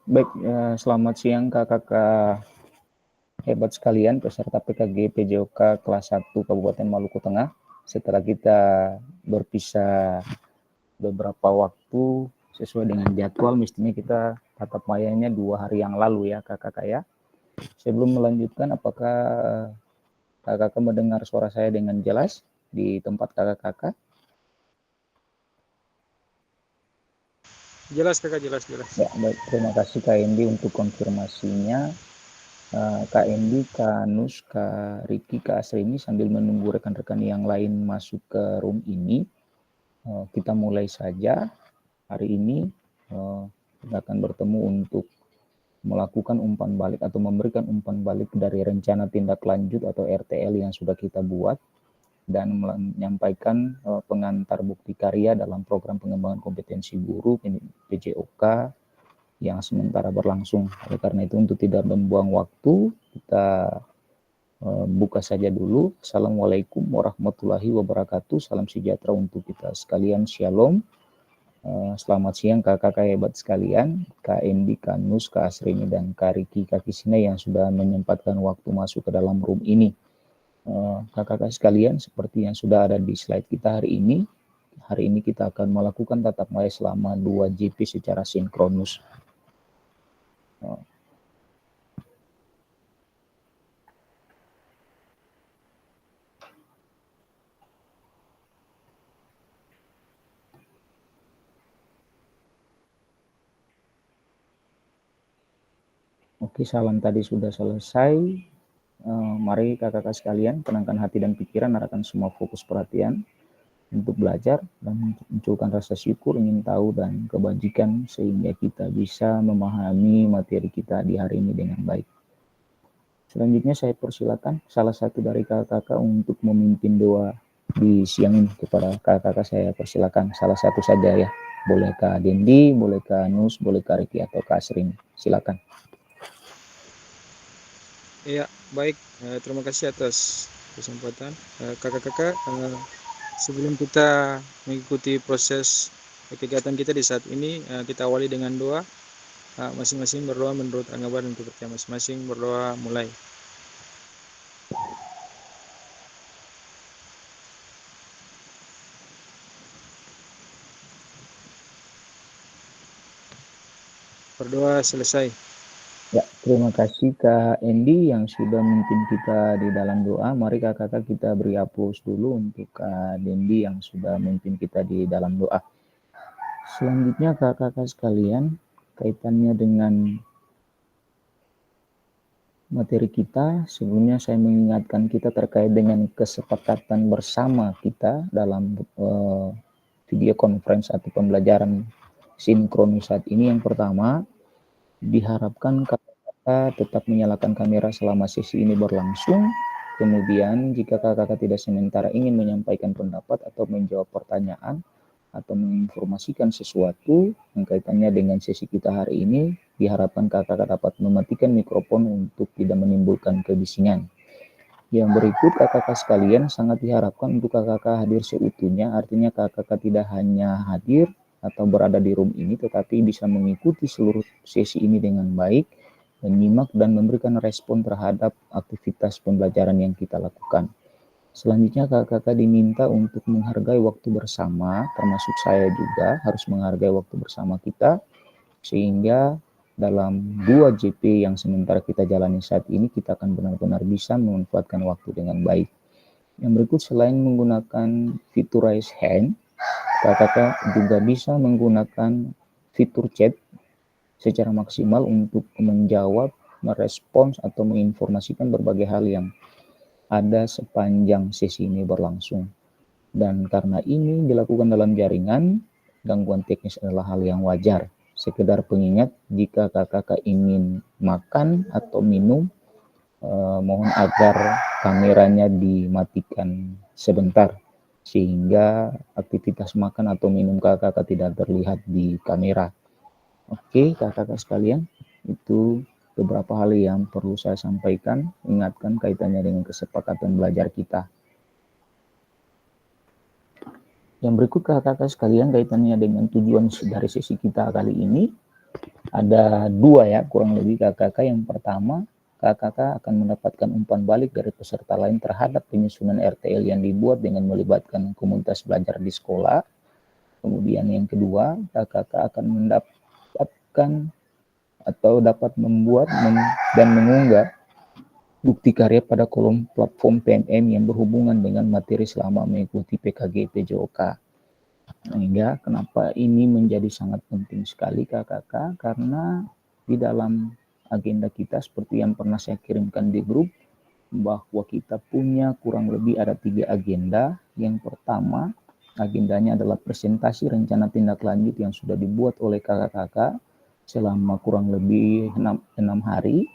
Baik, selamat siang kakak-kakak hebat sekalian, peserta PKG PJOK kelas 1 Kabupaten Maluku Tengah. Setelah kita berpisah beberapa waktu sesuai dengan jadwal, mestinya kita tatap mayanya 2 hari yang lalu ya kakak-kakak ya. Sebelum melanjutkan, apakah kakak-kakak mendengar suara saya dengan jelas di tempat kakak-kakak? Jelas kakak, jelas. Ya, baik. Terima kasih Kak Endi untuk konfirmasinya. Kak Endi, Kak Nus, Kak Riki, Kak Asrini sambil menunggu rekan-rekan yang lain masuk ke room ini, kita mulai saja. Hari ini kita akan bertemu untuk melakukan umpan balik atau memberikan umpan balik dari rencana tindak lanjut atau RTL yang sudah kita buat dan menyampaikan pengantar bukti karya dalam program pengembangan kompetensi guru PJOK yang sementara berlangsung. Oleh karena itu, untuk tidak membuang waktu, kita buka saja dulu. Assalamualaikum warahmatullahi wabarakatuh. Salam sejahtera untuk kita sekalian. Shalom. Selamat siang kakak-kakak hebat sekalian. Kak Endi, Kak Nus, Kak Asrini, dan Kak Riki, Kak Kisina yang sudah menyempatkan waktu masuk ke dalam room ini. Kakak-kakak sekalian, seperti yang sudah ada di slide kita hari ini kita akan melakukan tatap muka selama 2 JP secara sinkronus. Oke, salam tadi sudah selesai. Mari kakak-kakak sekalian, tenangkan hati dan pikiran, arahkan semua fokus perhatian untuk belajar dan munculkan rasa syukur, ingin tahu, dan kebajikan sehingga kita bisa memahami materi kita di hari ini dengan baik. Selanjutnya saya persilakan salah satu dari kakak-kakak untuk memimpin doa di siang ini. Kepada kakak-kakak saya persilakan salah satu saja ya. Boleh Kak Dendi, boleh Kak Nus, boleh Kak Riki atau Kak Asrin. Silakan. Iya, baik. Terima kasih atas kesempatan. Kakak-kakak, sebelum kita mengikuti proses kegiatan kita di saat ini, kita awali dengan doa. Masing-masing berdoa menurut anggapan untuk percaya masing-masing. Berdoa mulai. Berdoa selesai. Ya, terima kasih Kak Endi yang sudah memimpin kita di dalam doa. Mari kakak-kakak kita beri aplaus dulu untuk Kak Dendi yang sudah memimpin kita di dalam doa. Selanjutnya kakak-kakak sekalian, kaitannya dengan materi kita, sebelumnya saya mengingatkan kita terkait dengan kesepakatan bersama kita dalam video conference atau pembelajaran sinkronis saat ini. Yang pertama, diharapkan kakak-kakak tetap menyalakan kamera selama sesi ini berlangsung. Kemudian jika kakak-kakak tidak sementara ingin menyampaikan pendapat atau menjawab pertanyaan atau menginformasikan sesuatu yang kaitannya dengan sesi kita hari ini, diharapkan kakak-kakak dapat mematikan mikrofon untuk tidak menimbulkan kebisingan. Yang berikut kakak-kakak sekalian, sangat diharapkan untuk kakak-kakak hadir seutuhnya, artinya kakak-kakak tidak hanya hadir atau berada di room ini, tetapi bisa mengikuti seluruh sesi ini dengan baik, menyimak dan memberikan respon terhadap aktivitas pembelajaran yang kita lakukan. Selanjutnya kakak-kakak diminta untuk menghargai waktu bersama, termasuk saya juga harus menghargai waktu bersama kita, sehingga dalam 2 JP yang sementara kita jalani saat ini, kita akan benar-benar bisa memanfaatkan waktu dengan baik. Yang berikut, selain menggunakan fitur raise hand, kakak-kakak juga bisa menggunakan fitur chat secara maksimal untuk menjawab, merespons, atau menginformasikan berbagai hal yang ada sepanjang sesi ini berlangsung. Dan karena ini dilakukan dalam jaringan, gangguan teknis adalah hal yang wajar. Sekedar pengingat, jika kakak-kakak ingin makan atau minum, mohon agar kameranya dimatikan sebentar, sehingga aktivitas makan atau minum kakak-kakak tidak terlihat di kamera. Oke, kakak-kakak sekalian, itu beberapa hal yang perlu saya sampaikan, ingatkan kaitannya dengan kesepakatan belajar kita. Yang berikut kakak-kakak sekalian kaitannya dengan tujuan dari sesi kita kali ini. Ada dua ya kurang lebih KKK. Yang pertama, KKK akan mendapatkan umpan balik dari peserta lain terhadap penyusunan RTL yang dibuat dengan melibatkan komunitas belajar di sekolah. Kemudian yang kedua, KKK akan mendapatkan atau dapat membuat dan mengunggah bukti karya pada kolom platform PMM yang berhubungan dengan materi selama mengikuti PKG PJOK. Sehingga kenapa ini menjadi sangat penting sekali KKK, karena di dalam agenda kita seperti yang pernah saya kirimkan di grup, bahwa kita punya kurang lebih ada 3 agenda. Yang pertama, agendanya adalah presentasi rencana tindak lanjut yang sudah dibuat oleh KKK selama kurang lebih 6 hari,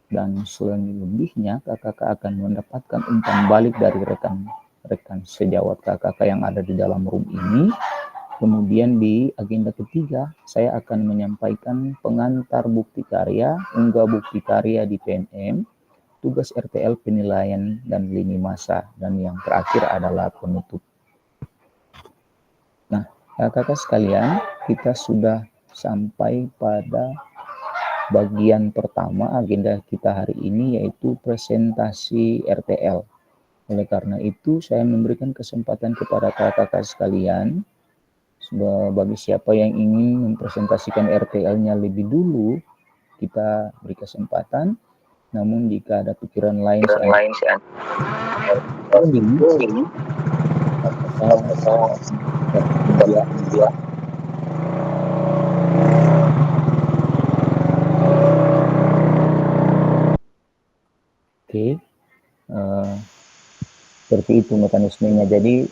dan selebihnya KKK akan mendapatkan umpan balik dari rekan sejawat KKK yang ada di dalam room ini. Kemudian di agenda ketiga, saya akan menyampaikan pengantar bukti karya, unggah bukti karya di PMM, tugas RTL penilaian dan lini masa, dan yang terakhir adalah penutup. Nah, kakak sekalian, kita sudah sampai pada bagian pertama agenda kita hari ini, yaitu presentasi RTL. Oleh karena itu, saya memberikan kesempatan kepada kakak sekalian, bagi siapa yang ingin mempresentasikan RTL-nya lebih dulu, kita beri kesempatan. Namun jika ada pikiran lain, Oke, seperti itu mekanismenya. Jadi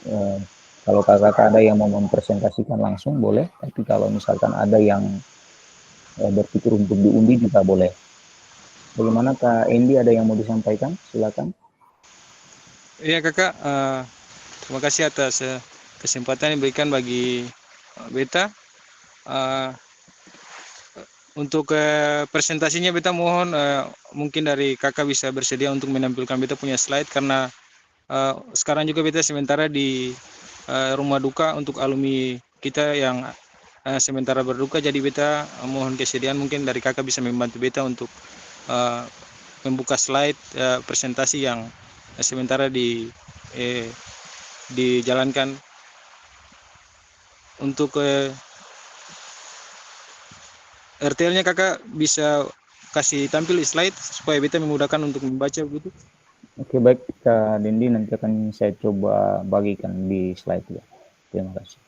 kalau kakak ada yang mau mempresentasikan langsung boleh, tapi kalau misalkan ada yang berpikir untuk diundi juga boleh. Bagaimana Kak Endi, ada yang mau disampaikan? Silakan. Iya kakak, terima kasih atas kesempatan yang diberikan bagi beta. Untuk presentasinya beta mohon mungkin dari kakak bisa bersedia untuk menampilkan beta punya slide, karena sekarang juga beta sementara di rumah duka untuk alumni kita yang sementara berduka. Jadi beta mohon kesediaan mungkin dari kakak bisa membantu beta untuk membuka slide presentasi yang sementara dijalankan. Untuk RTL-nya kakak bisa kasih tampil slide supaya beta memudahkan untuk membaca begitu. Oke, baik Kak Dendi, nanti akan saya coba bagikan di slide ya. Terima kasih.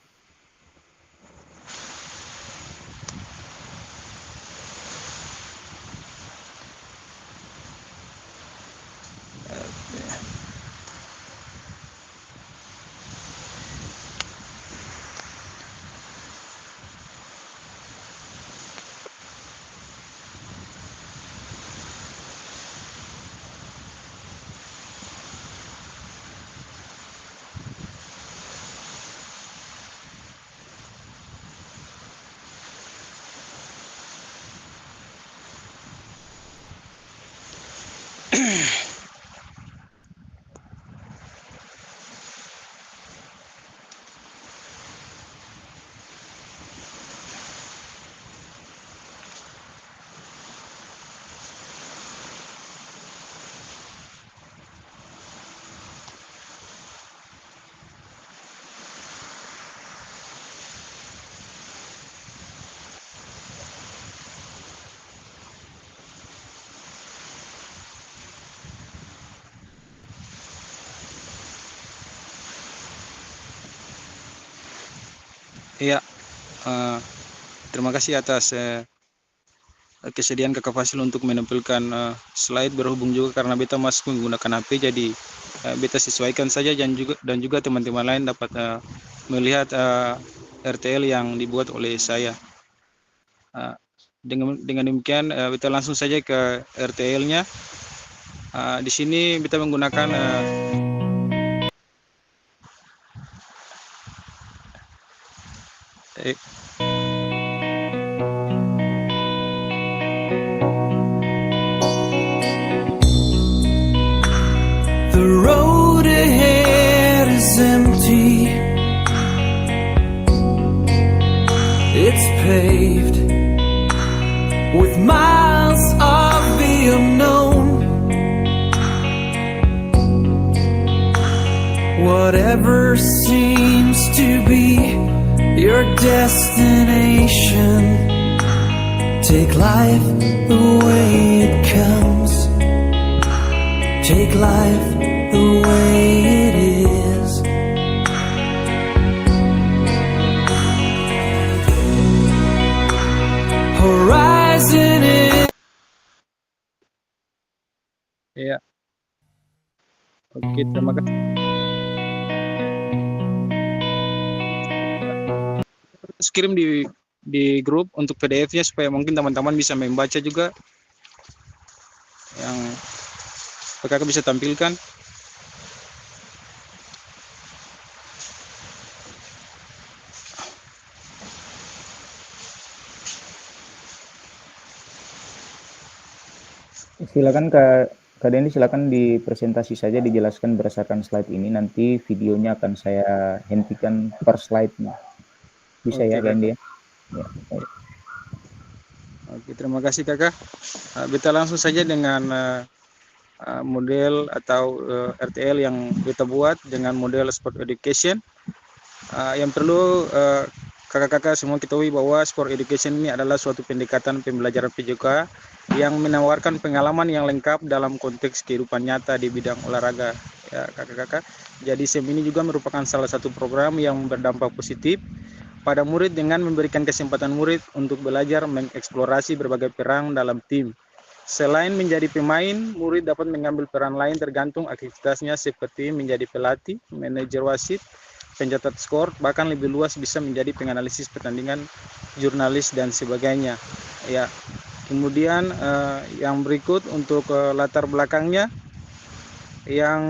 Iya, terima kasih atas kesediaan kakak Fasil untuk menampilkan slide. Berhubung juga karena beta masih menggunakan HP, jadi beta sesuaikan saja, dan juga teman-teman lain dapat melihat RTL yang dibuat oleh saya. Dengan demikian beta langsung saja ke RTL-nya. Di sini beta menggunakan The road ahead is empty. It's paved whatever seems to be your destination. Take life the way it comes. Take life the way it is. Horizon is. Ya. Oke, terima kasih. Terus kirim di grup untuk PDF-nya supaya mungkin teman-teman bisa membaca juga, yang kakak bisa tampilkan. Silakan Kak Dendi, silakan dipresentasi saja, dijelaskan berdasarkan slide ini. Nanti videonya akan saya hentikan per slide-nya. Bisa Oke, ya Kak Dendi ya? Ya. Oke, terima kasih kakak. Kita langsung saja dengan model atau RTL yang kita buat dengan model sport education. Yang perlu kakak-kakak semua ketahui bahwa sport education ini adalah suatu pendekatan pembelajaran PJK yang menawarkan pengalaman yang lengkap dalam konteks kehidupan nyata di bidang olahraga, ya kakak-kakak. Jadi SEM ini juga merupakan salah satu program yang berdampak positif pada murid dengan memberikan kesempatan murid untuk belajar mengeksplorasi berbagai peran dalam tim. Selain menjadi pemain, murid dapat mengambil peran lain tergantung aktivitasnya seperti menjadi pelatih, manajer wasit, pencatat skor, bahkan lebih luas bisa menjadi penganalisis pertandingan, jurnalis dan sebagainya. Ya. Kemudian yang berikut untuk latar belakangnya, yang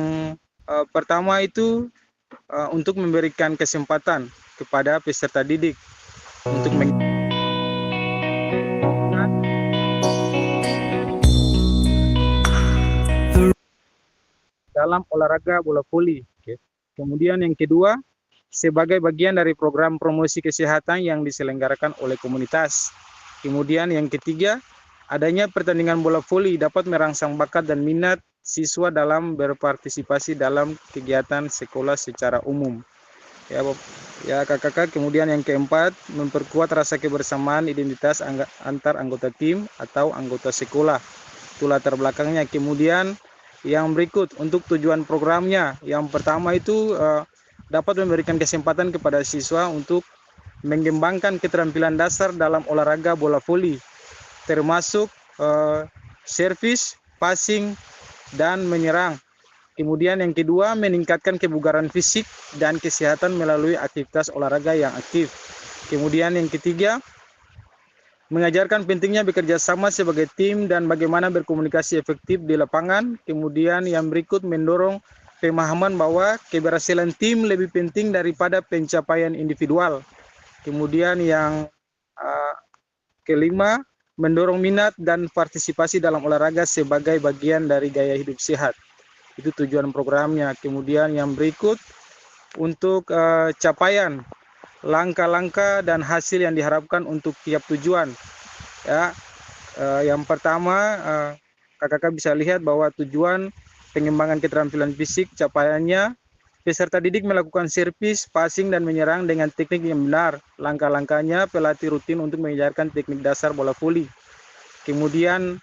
pertama itu untuk memberikan kesempatan kepada peserta didik untuk dalam olahraga bola voli. Kemudian yang kedua, sebagai bagian dari program promosi kesehatan yang diselenggarakan oleh komunitas. Kemudian yang ketiga, adanya pertandingan bola voli dapat merangsang bakat dan minat siswa dalam berpartisipasi dalam kegiatan sekolah secara umum. Ya kakak-kakak. Kemudian yang keempat, memperkuat rasa kebersamaan identitas antar anggota tim atau anggota sekolah. Itu latar belakangnya. Kemudian yang berikut untuk tujuan programnya, yang pertama itu dapat memberikan kesempatan kepada siswa untuk mengembangkan keterampilan dasar dalam olahraga bola voli, termasuk servis, passing, dan menyerang. Kemudian yang kedua, meningkatkan kebugaran fisik dan kesehatan melalui aktivitas olahraga yang aktif. Kemudian yang ketiga, mengajarkan pentingnya bekerja sama sebagai tim dan bagaimana berkomunikasi efektif di lapangan. Kemudian yang berikut, mendorong pemahaman bahwa keberhasilan tim lebih penting daripada pencapaian individual. Kemudian yang kelima, mendorong minat dan partisipasi dalam olahraga sebagai bagian dari gaya hidup sehat. Itu tujuan programnya. Kemudian yang berikut, untuk capaian, langkah-langkah dan hasil yang diharapkan untuk tiap tujuan. Ya, yang pertama, kakak-kakak bisa lihat bahwa tujuan pengembangan keterampilan fisik, capaiannya peserta didik melakukan servis, passing, dan menyerang dengan teknik yang benar. Langkah-langkahnya, pelatih rutin untuk mengajarkan teknik dasar bola voli. Kemudian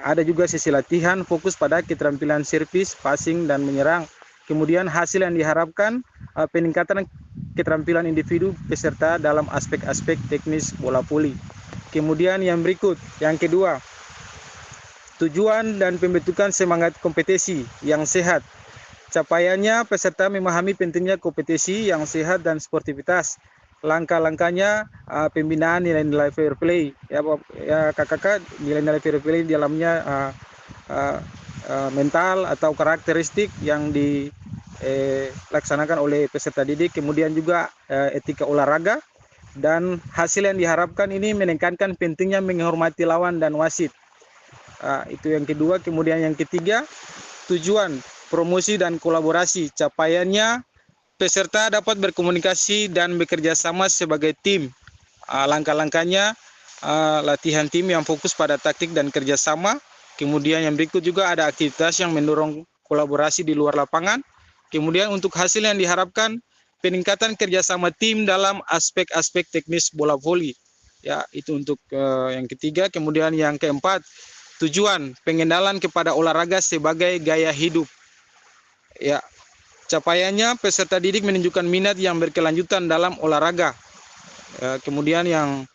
ada juga sesi latihan fokus pada keterampilan servis, passing, dan menyerang. Kemudian hasil yang diharapkan, peningkatan keterampilan individu peserta dalam aspek-aspek teknis bola voli. Kemudian yang berikut, yang kedua, tujuan dan pembentukan semangat kompetisi yang sehat. Capaiannya, peserta memahami pentingnya kompetisi yang sehat dan sportivitas. Langkah-langkahnya, pembinaan nilai-nilai fair play. Ya kakak-kakak, nilai-nilai fair play di dalamnya mental atau karakteristik yang dilaksanakan oleh peserta didik. Kemudian juga etika olahraga, dan hasil yang diharapkan ini meningkatkan pentingnya menghormati lawan dan wasit. Itu yang kedua. Kemudian yang ketiga, tujuan promosi dan kolaborasi. Capaiannya, peserta dapat berkomunikasi dan bekerja sama sebagai tim. Langkah-langkahnya, latihan tim yang fokus pada taktik dan kerjasama. Kemudian yang berikut juga ada aktivitas yang mendorong kolaborasi di luar lapangan. Kemudian untuk hasil yang diharapkan, peningkatan kerjasama tim dalam aspek-aspek teknis bola voli. Ya, itu untuk yang ketiga. Kemudian yang keempat, tujuan pengenalan kepada olahraga sebagai gaya hidup. Ya, capaiannya peserta didik menunjukkan minat yang berkelanjutan dalam olahraga. Kemudian yang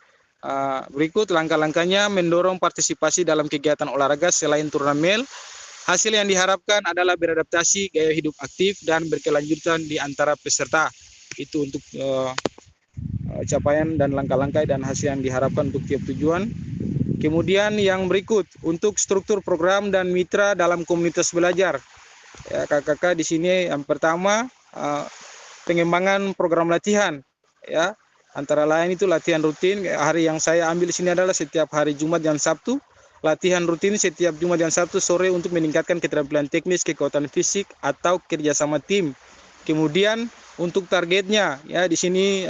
berikut langkah-langkahnya mendorong partisipasi dalam kegiatan olahraga selain turnamen. Hasil yang diharapkan adalah beradaptasi, gaya hidup aktif, dan berkelanjutan di antara peserta. Itu untuk capaian dan langkah-langkah dan hasil yang diharapkan untuk tiap tujuan. Kemudian yang berikut, untuk struktur program dan mitra dalam komunitas belajar. Ya, kakak-kakak di sini yang pertama, pengembangan program latihan. Ya, antara lain itu latihan rutin. Hari yang saya ambil di sini adalah setiap hari Jumat dan Sabtu. Latihan rutin setiap Jumat dan Sabtu sore untuk meningkatkan keterampilan teknis, kekuatan fisik, atau kerjasama tim. Kemudian untuk targetnya, ya di sini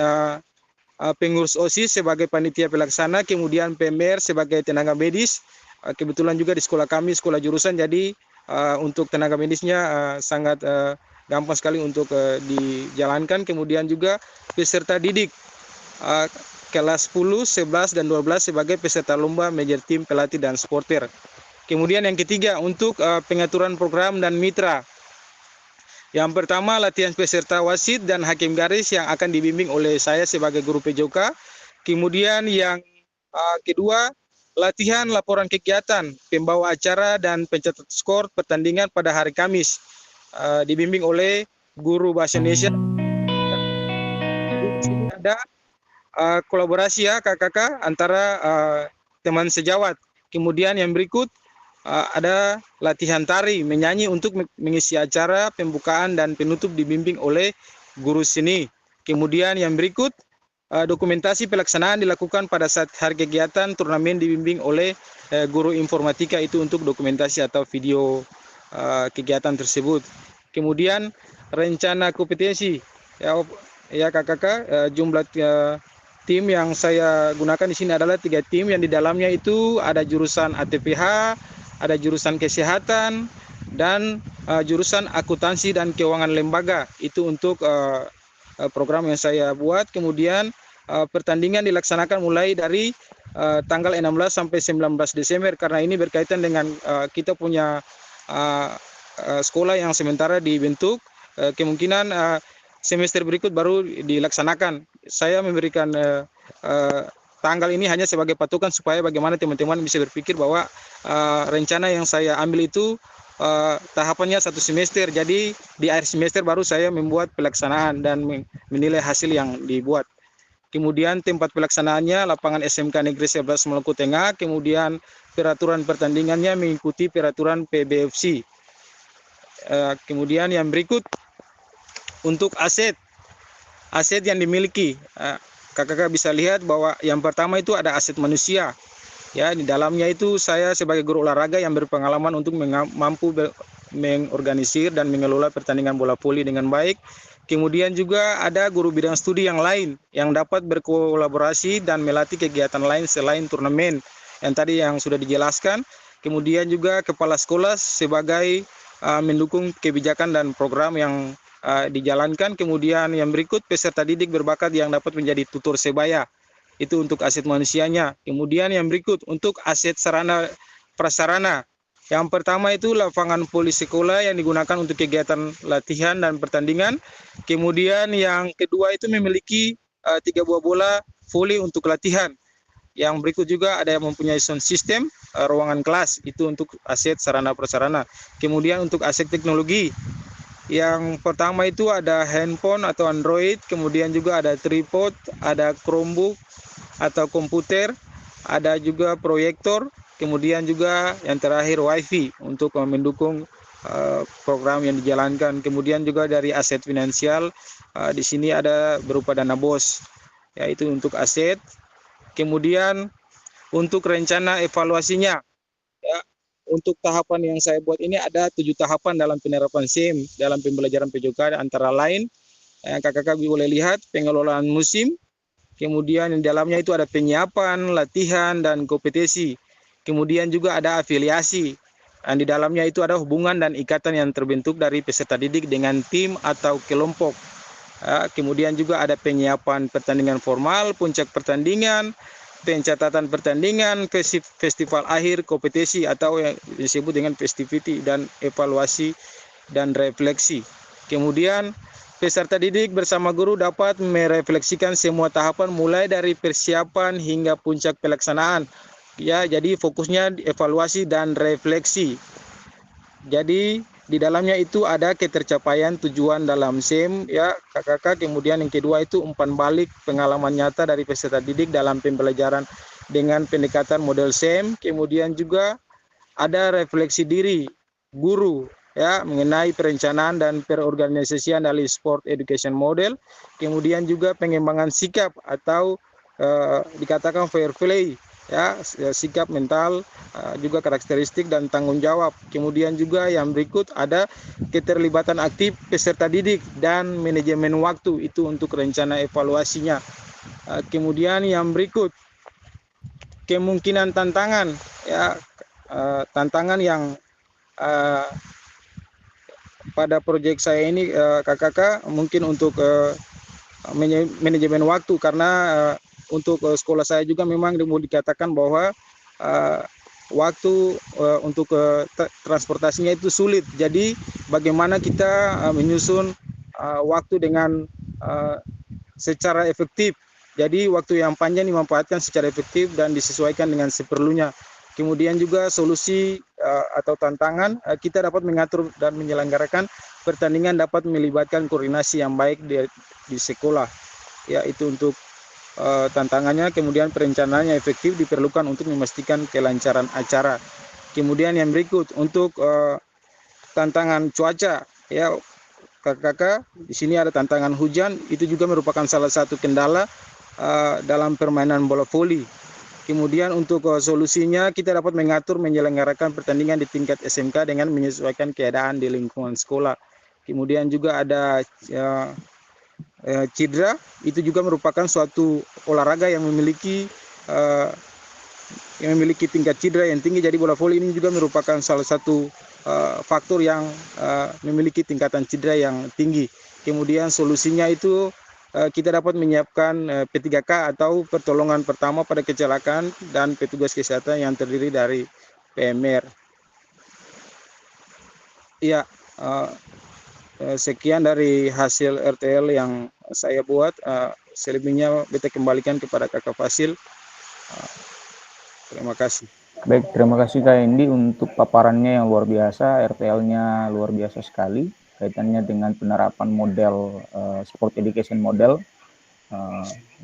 pengurus OSIS sebagai panitia pelaksana, kemudian PMR sebagai tenaga medis. Kebetulan juga di sekolah kami, sekolah jurusan, jadi untuk tenaga medisnya sangat gampang sekali untuk dijalankan. Kemudian juga peserta didik. Kelas 10, 11, dan 12 sebagai peserta lomba, manajer tim, pelatih, dan supporter. Kemudian yang ketiga, untuk pengaturan program dan mitra. Yang pertama, latihan peserta wasit dan hakim garis yang akan dibimbing oleh saya sebagai guru PJOK. Kemudian yang kedua, latihan laporan kegiatan, pembawa acara, dan pencatat skor pertandingan pada hari Kamis. Dibimbing oleh guru Bahasa Indonesia. Ada kolaborasi ya kakak-kakak antara teman sejawat. Kemudian yang berikut ada latihan tari, menyanyi untuk mengisi acara pembukaan dan penutup dibimbing oleh guru seni. Kemudian yang berikut dokumentasi pelaksanaan dilakukan pada saat hari kegiatan turnamen dibimbing oleh guru informatika, itu untuk dokumentasi atau video kegiatan tersebut. Kemudian rencana kompetensi ya kakak-kakak, jumlah tim yang saya gunakan di sini adalah 3 tim yang di dalamnya itu ada jurusan ATPH, ada jurusan kesehatan, dan jurusan akuntansi dan keuangan lembaga. Itu untuk program yang saya buat. Kemudian pertandingan dilaksanakan mulai dari tanggal 16 sampai 19 Desember karena ini berkaitan dengan kita punya sekolah yang sementara dibentuk. Kemungkinan semester berikut baru dilaksanakan. Saya memberikan tanggal ini hanya sebagai patokan supaya bagaimana teman-teman bisa berpikir bahwa rencana yang saya ambil itu tahapannya 1 semester. Jadi di akhir semester baru saya membuat pelaksanaan dan menilai hasil yang dibuat. Kemudian tempat pelaksanaannya lapangan SMK Negeri 11 Maluku Tengah. Kemudian peraturan pertandingannya mengikuti peraturan PBFC. Kemudian yang berikut, untuk aset yang dimiliki, kakak-kakak bisa lihat bahwa yang pertama itu ada aset manusia. Ya, di dalamnya itu saya sebagai guru olahraga yang berpengalaman untuk mampu mengorganisir dan mengelola pertandingan bola voli dengan baik. Kemudian juga ada guru bidang studi yang lain yang dapat berkolaborasi dan melatih kegiatan lain selain turnamen yang tadi yang sudah dijelaskan. Kemudian juga kepala sekolah sebagai mendukung kebijakan dan program yang dijalankan. Kemudian yang berikut, peserta didik berbakat yang dapat menjadi tutor sebaya. Itu untuk aset manusianya. Kemudian yang berikut, untuk aset sarana prasarana. Yang pertama itu lapangan voli sekolah yang digunakan untuk kegiatan latihan dan pertandingan. Kemudian yang kedua itu memiliki 3 buah bola voli untuk latihan. Yang berikut juga ada yang mempunyai sound system, ruangan kelas. Itu untuk aset sarana prasarana. Kemudian untuk aset teknologi, yang pertama itu ada handphone atau Android, kemudian juga ada tripod, ada Chromebook atau komputer, ada juga proyektor, kemudian juga yang terakhir WiFi untuk mendukung program yang dijalankan. Kemudian juga dari aset finansial, di sini ada berupa dana BOS, yaitu untuk aset. Kemudian untuk rencana evaluasinya, ya, untuk tahapan yang saya buat ini ada 7 tahapan dalam penerapan SIM dalam pembelajaran PJOK, antara lain yang kakak boleh lihat pengelolaan musim, kemudian di dalamnya itu ada penyiapan, latihan, dan kompetensi. Kemudian juga ada afiliasi. Dan di dalamnya itu ada hubungan dan ikatan yang terbentuk dari peserta didik dengan tim atau kelompok. Kemudian juga ada penyiapan pertandingan formal, puncak pertandingan, pencatatan pertandingan, festival akhir kompetisi atau yang disebut dengan festivity, dan evaluasi dan refleksi. Kemudian peserta didik bersama guru dapat merefleksikan semua tahapan mulai dari persiapan hingga puncak pelaksanaan. Ya, jadi fokusnya evaluasi dan refleksi. Jadi di dalamnya itu ada ketercapaian tujuan dalam SEM ya kakak. Kemudian yang kedua itu umpan balik pengalaman nyata dari peserta didik dalam pembelajaran dengan pendekatan model SEM. Kemudian juga ada refleksi diri guru ya mengenai perencanaan dan perorganisasian dari sport education model. Kemudian juga pengembangan sikap atau dikatakan fair play ya, sikap mental, juga karakteristik dan tanggung jawab. Kemudian juga yang berikut ada keterlibatan aktif peserta didik dan manajemen waktu itu untuk rencana evaluasinya. Kemudian yang berikut kemungkinan tantangan ya, tantangan yang pada proyek saya ini kakak mungkin untuk manajemen waktu, karena untuk sekolah saya juga memang mau dikatakan bahwa waktu untuk transportasinya itu sulit. Jadi bagaimana kita menyusun waktu dengan secara efektif. Jadi waktu yang panjang dimanfaatkan secara efektif dan disesuaikan dengan seperlunya. Kemudian juga solusi atau tantangan, kita dapat mengatur dan menyelenggarakan pertandingan dapat melibatkan koordinasi yang baik di sekolah. Ya, itu untuk tantangannya. Kemudian perencanaannya efektif diperlukan untuk memastikan kelancaran acara. Kemudian yang berikut untuk tantangan cuaca ya kakak, di sini ada tantangan hujan, itu juga merupakan salah satu kendala dalam permainan bola voli. Kemudian untuk solusinya kita dapat mengatur menyelenggarakan pertandingan di tingkat SMK dengan menyesuaikan keadaan di lingkungan sekolah. Kemudian juga ada cedera, itu juga merupakan suatu olahraga yang memiliki tingkat cedera yang tinggi. Jadi bola voli ini juga merupakan salah satu faktor yang memiliki tingkatan cedera yang tinggi. Kemudian solusinya itu kita dapat menyiapkan P3K atau pertolongan pertama pada kecelakaan dan petugas kesehatan yang terdiri dari PMR. Ya, sekian dari hasil RTL yang saya buat. Selebihnya beta kembalikan kepada Kakak Fasil. Terima kasih. Baik, terima kasih Kak Endi untuk paparannya yang luar biasa, RTL-nya luar biasa sekali kaitannya dengan penerapan model sport education model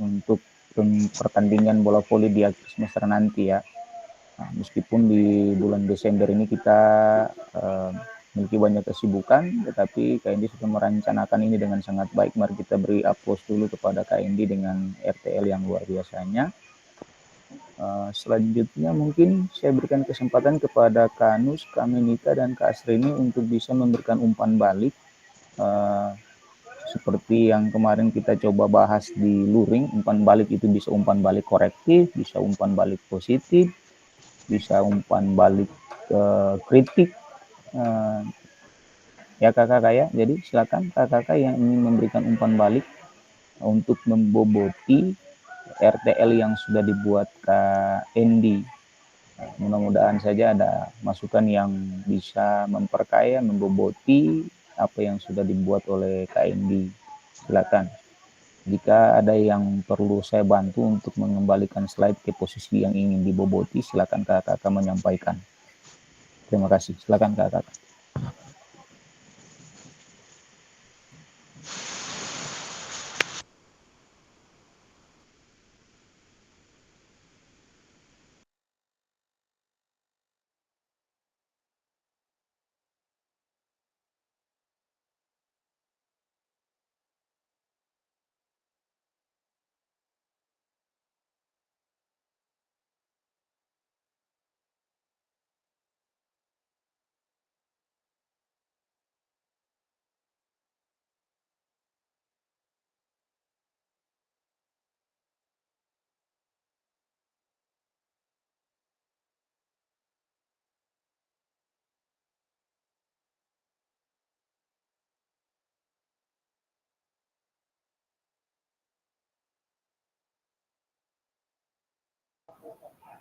untuk pertandingan bola voli di akhir semester nanti ya. Nah, meskipun di bulan Desember ini kita memiliki banyak kesibukan, tetapi Kak Endi sudah merencanakan ini dengan sangat baik. Mari kita beri aplaus dulu kepada Kak Endi dengan RTL yang luar biasanya. Selanjutnya mungkin saya berikan kesempatan kepada Kak Anus, Kak Menita, dan Kak Asrini untuk bisa memberikan umpan balik seperti yang kemarin kita coba bahas di luring. Umpan balik itu bisa umpan balik korektif, bisa umpan balik positif, bisa umpan balik kritik ya kakak ya. Jadi silakan kakak yang ingin memberikan umpan balik untuk memboboti RTL yang sudah dibuat Kak Endi. Mudah-mudahan saja ada masukan yang bisa memperkaya, memboboti apa yang sudah dibuat oleh Kak Endi. Silakan. Jika ada yang perlu saya bantu untuk mengembalikan slide ke posisi yang ingin diboboti, silakan kakak menyampaikan. Terima kasih. Silakan kakak.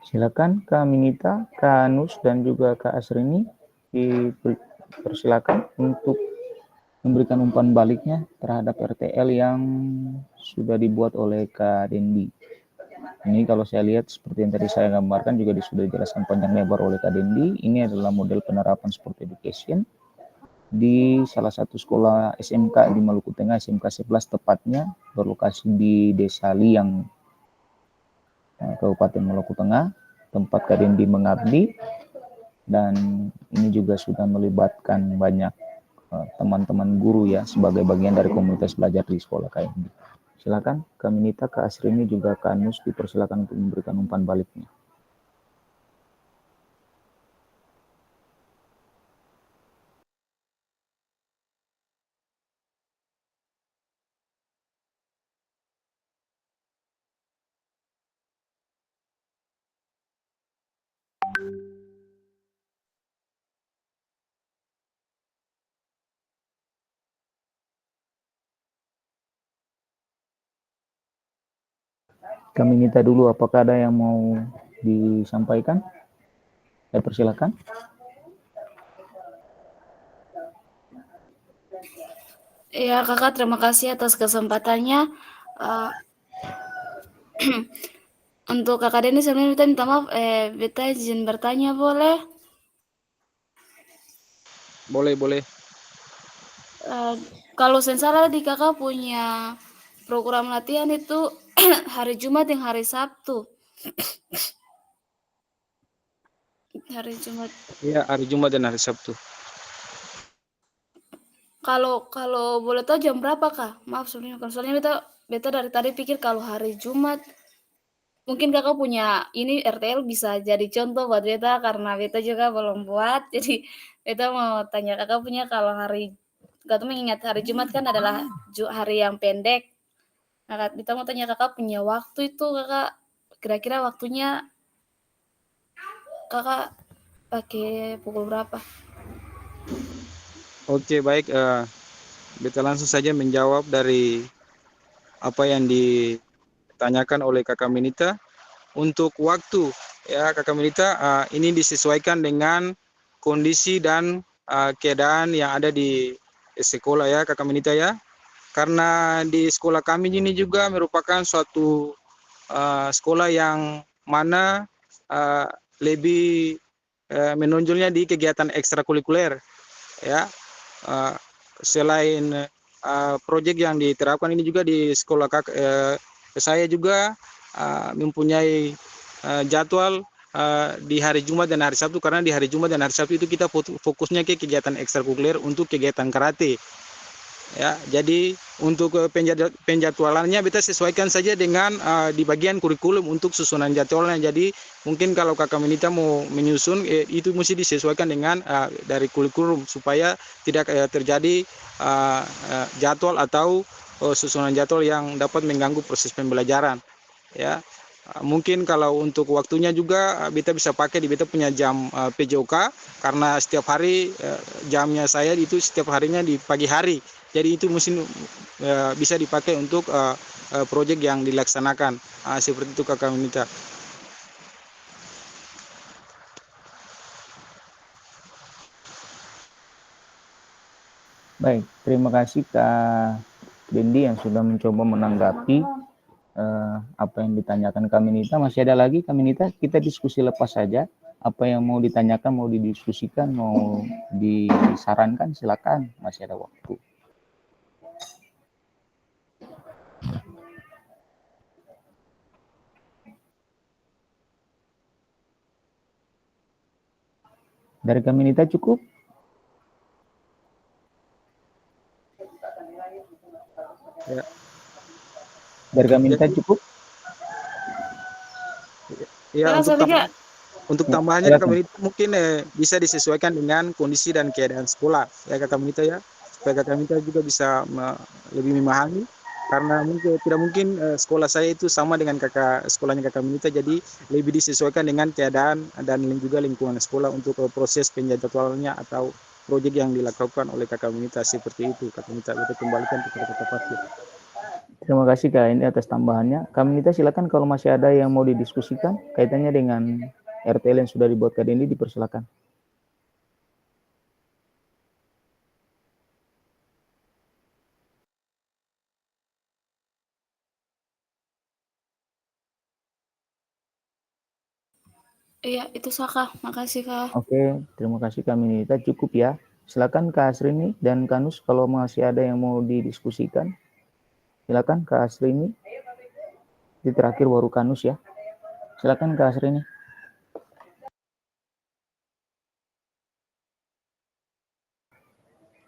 Silakan Kak Minita, Kak Nus, dan juga Kak Asrini dipersilakan untuk memberikan umpan baliknya terhadap RTL yang sudah dibuat oleh Kak Dendi. Ini kalau saya lihat seperti yang tadi saya gambarkan juga sudah dijelaskan panjang lebar oleh Kak Dendi. Ini adalah model penerapan sport education di salah satu sekolah SMK di Maluku Tengah, SMK 11 tepatnya, berlokasi di Desa Liang, Kabupaten Maluku Tengah, tempat Kak Dendi mengabdi, dan ini juga sudah melibatkan banyak teman-teman guru ya sebagai bagian dari komunitas belajar di sekolah KMD. Silakan Kak Minita, Kak Asrini, juga Kak Nus dipersilakan untuk memberikan umpan baliknya. Kak Minita dulu, apakah ada yang mau disampaikan? Saya persilakan. Ya kakak, terima kasih atas kesempatannya. Untuk kakak Denny sebenarnya beta minta maaf, beta izin bertanya boleh? Boleh. Kalau saya salah di kakak punya program latihan itu hari Jumat dan hari Sabtu. Hari Jumat. Iya, hari Jumat dan hari Sabtu. Kalau boleh tahu jam berapa kak? Maaf sebenarnya, soalnya beta dari tadi pikir kalau hari Jumat mungkin kakak punya ini RTL bisa jadi contoh buat beta karena beta juga belum buat. Jadi beta mau tanya kakak punya kalau hari, kakak mengingat hari Jumat kan adalah hari yang pendek. Nah, beta mau tanya kakak punya waktu itu kakak kira-kira waktunya kakak pakai pukul berapa? Oke, baik. Beta langsung saja menjawab dari apa yang ditanyakan oleh Kakak Minita. Untuk waktu, ya Kakak Minita, ini disesuaikan dengan kondisi dan keadaan yang ada di sekolah ya Kakak Minita ya. Karena di sekolah kami ini juga merupakan suatu sekolah yang mana lebih menonjolnya di kegiatan ekstrakurikuler ya. Selain proyek yang diterapkan ini juga di sekolah saya juga mempunyai jadwal di hari Jumat dan hari Sabtu, karena di hari Jumat dan hari Sabtu itu kita fokusnya ke kegiatan ekstrakurikuler untuk kegiatan karate. Ya, jadi untuk penjadwalannya kita sesuaikan saja dengan di bagian kurikulum untuk susunan jadwalnya. Jadi mungkin kalau Kakak Minita mau menyusun itu mesti disesuaikan dengan dari kurikulum supaya tidak terjadi jadwal atau susunan jadwal yang dapat mengganggu proses pembelajaran. Ya, mungkin kalau untuk waktunya juga beta bisa pakai di beta punya jam PJOK, karena setiap hari jamnya saya itu setiap harinya di pagi hari. Jadi itu mesti bisa dipakai untuk proyek yang dilaksanakan. Seperti itu Kakak Minita. Baik, terima kasih Kak Dendi yang sudah mencoba menanggapi apa yang ditanyakan Kak Minita. Masih ada lagi Kak Minita? Kita diskusi lepas saja. Apa yang mau ditanyakan, mau didiskusikan, mau disarankan, silakan. Masih ada waktu. Dari Kak Minita cukup? Ya. Dari Kak Minita cukup? Ya, untuk tambahannya Ya, Kakak Minita mungkin bisa disesuaikan dengan kondisi dan keadaan sekolah ya Kakak Minita ya, supaya Kakak Minita juga bisa lebih memahami, karena tidak mungkin sekolah saya itu sama dengan sekolahnya Kakak Minita, jadi lebih disesuaikan dengan keadaan dan juga lingkungan sekolah untuk proses penjadwalannya atau proyek yang dilakukan oleh Kakak Minita. Seperti itu Kakak Minita, kita kembalikan kepada Kakak Fakir. Terima kasih Kak ini atas tambahannya. Kak Nita silakan kalau masih ada yang mau didiskusikan kaitannya dengan RTL yang sudah dibuat Kak Dendi, dipersilakan. Iya, itu Saka. Makasih, Kak. Oke, terima kasih Kak Nita. Cukup ya. Silakan Kak Asrini dan Kanus kalau masih ada yang mau didiskusikan. Silakan Kak Asrini. Di terakhir baru Kanus ya. Silakan Kak Asrini.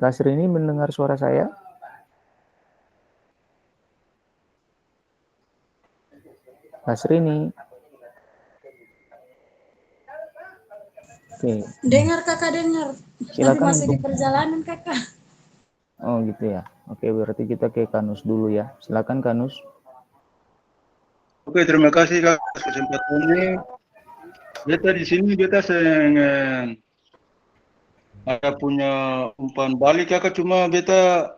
Kak Asrini mendengar suara saya? Kak Asrini. Oke. Dengar kakak dengar. Tapi Silakan masih di untuk perjalanan kakak. Oh gitu ya. Oke, berarti kita ke Kanus dulu ya. Silakan Kanus. Oke, terima kasih Kak atas kesempatannya. Beta di sini beta ada punya umpan balik Kakak, cuma beta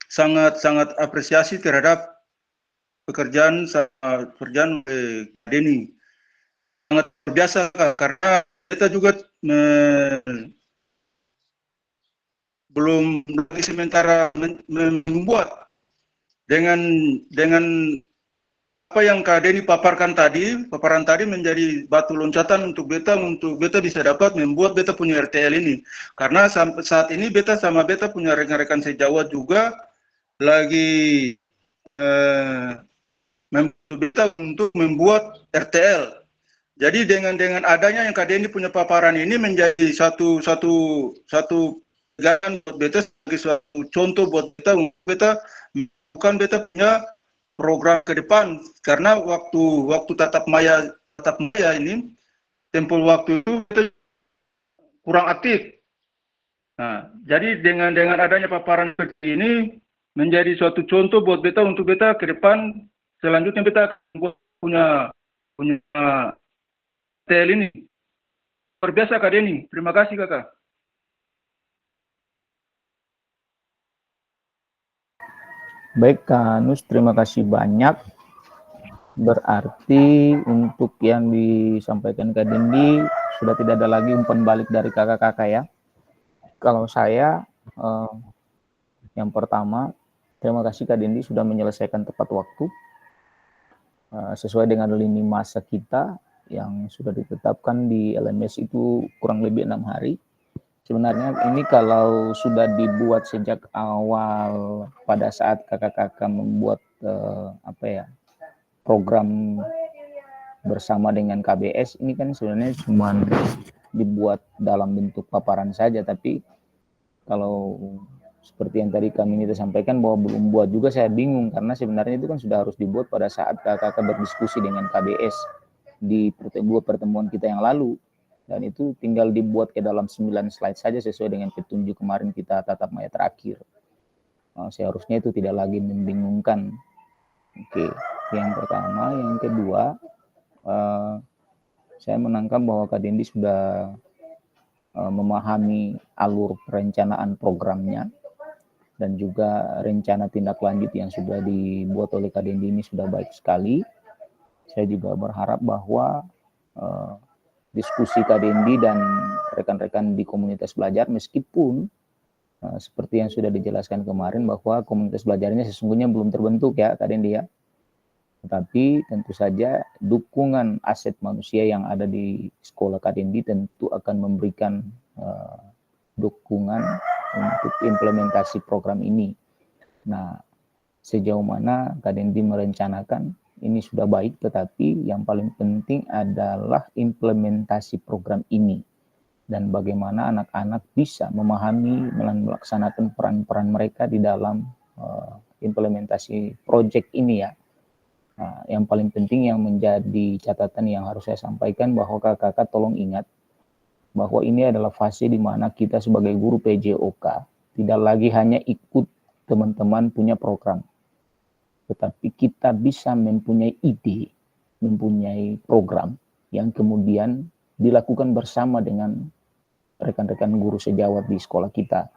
sangat apresiasi terhadap pekerjaan Denny. Sangat biasa Kak, karena beta juga belum lagi sementara membuat dengan apa yang Kak Denny paparan tadi menjadi batu loncatan untuk beta bisa dapat membuat beta punya RTL ini. Karena sampai saat ini beta punya rekan-rekan sejawat juga lagi membantu beta untuk membuat RTL. Jadi dengan adanya yang Kak Denny punya paparan ini menjadi satu pegangan buat beta sebagai suatu contoh buat beta bukan beta punya program ke depan, karena waktu tatap maya ini tempo waktu itu kita kurang aktif. Nah, jadi dengan adanya paparan seperti ini menjadi suatu contoh buat beta untuk beta ke depan selanjutnya beta akan punya tel ini. Luar biasa Kak Denny. Terima kasih Kakak. Baik Kanus, terima kasih banyak. Berarti untuk yang disampaikan Kak Dendi sudah tidak ada lagi umpan balik dari kakak-kakak ya. Kalau saya yang pertama, terima kasih Kak Dendi sudah menyelesaikan tepat waktu sesuai dengan lini masa kita yang sudah ditetapkan di LMS itu kurang lebih 6 hari. Sebenarnya ini kalau sudah dibuat sejak awal pada saat kakak-kakak membuat program bersama dengan KBS, ini kan sebenarnya cuma dibuat dalam bentuk paparan saja, tapi kalau seperti yang tadi kami ini sampaikan bahwa belum buat juga, saya bingung karena sebenarnya itu kan sudah harus dibuat pada saat kakak-kakak berdiskusi dengan KBS di pertemuan kita yang lalu. Dan itu tinggal dibuat ke dalam 9 slide saja sesuai dengan petunjuk kemarin kita tatap maya terakhir. Seharusnya itu tidak lagi membingungkan. Oke, yang pertama. Yang kedua, saya menangkap bahwa Kak Dendi sudah memahami alur perencanaan programnya dan juga rencana tindak lanjut yang sudah dibuat oleh Kak Dendi ini sudah baik sekali. Saya juga berharap bahwa diskusi Kak Dendi dan rekan-rekan di komunitas belajar, meskipun seperti yang sudah dijelaskan kemarin bahwa komunitas belajarnya sesungguhnya belum terbentuk ya Kak Dendi ya, tetapi tentu saja dukungan aset manusia yang ada di sekolah Kak Dendi tentu akan memberikan dukungan untuk implementasi program ini. Nah, sejauh mana Kak Dendi merencanakan ini sudah baik, tetapi yang paling penting adalah implementasi program ini dan bagaimana anak-anak bisa memahami dan melaksanakan peran-peran mereka di dalam implementasi proyek ini ya. Nah, yang paling penting yang menjadi catatan yang harus saya sampaikan bahwa kakak-kakak tolong ingat bahwa ini adalah fase di mana kita sebagai guru PJOK tidak lagi hanya ikut teman-teman punya program, tetapi kita bisa mempunyai ide, mempunyai program yang kemudian dilakukan bersama dengan rekan-rekan guru sejawat di sekolah kita.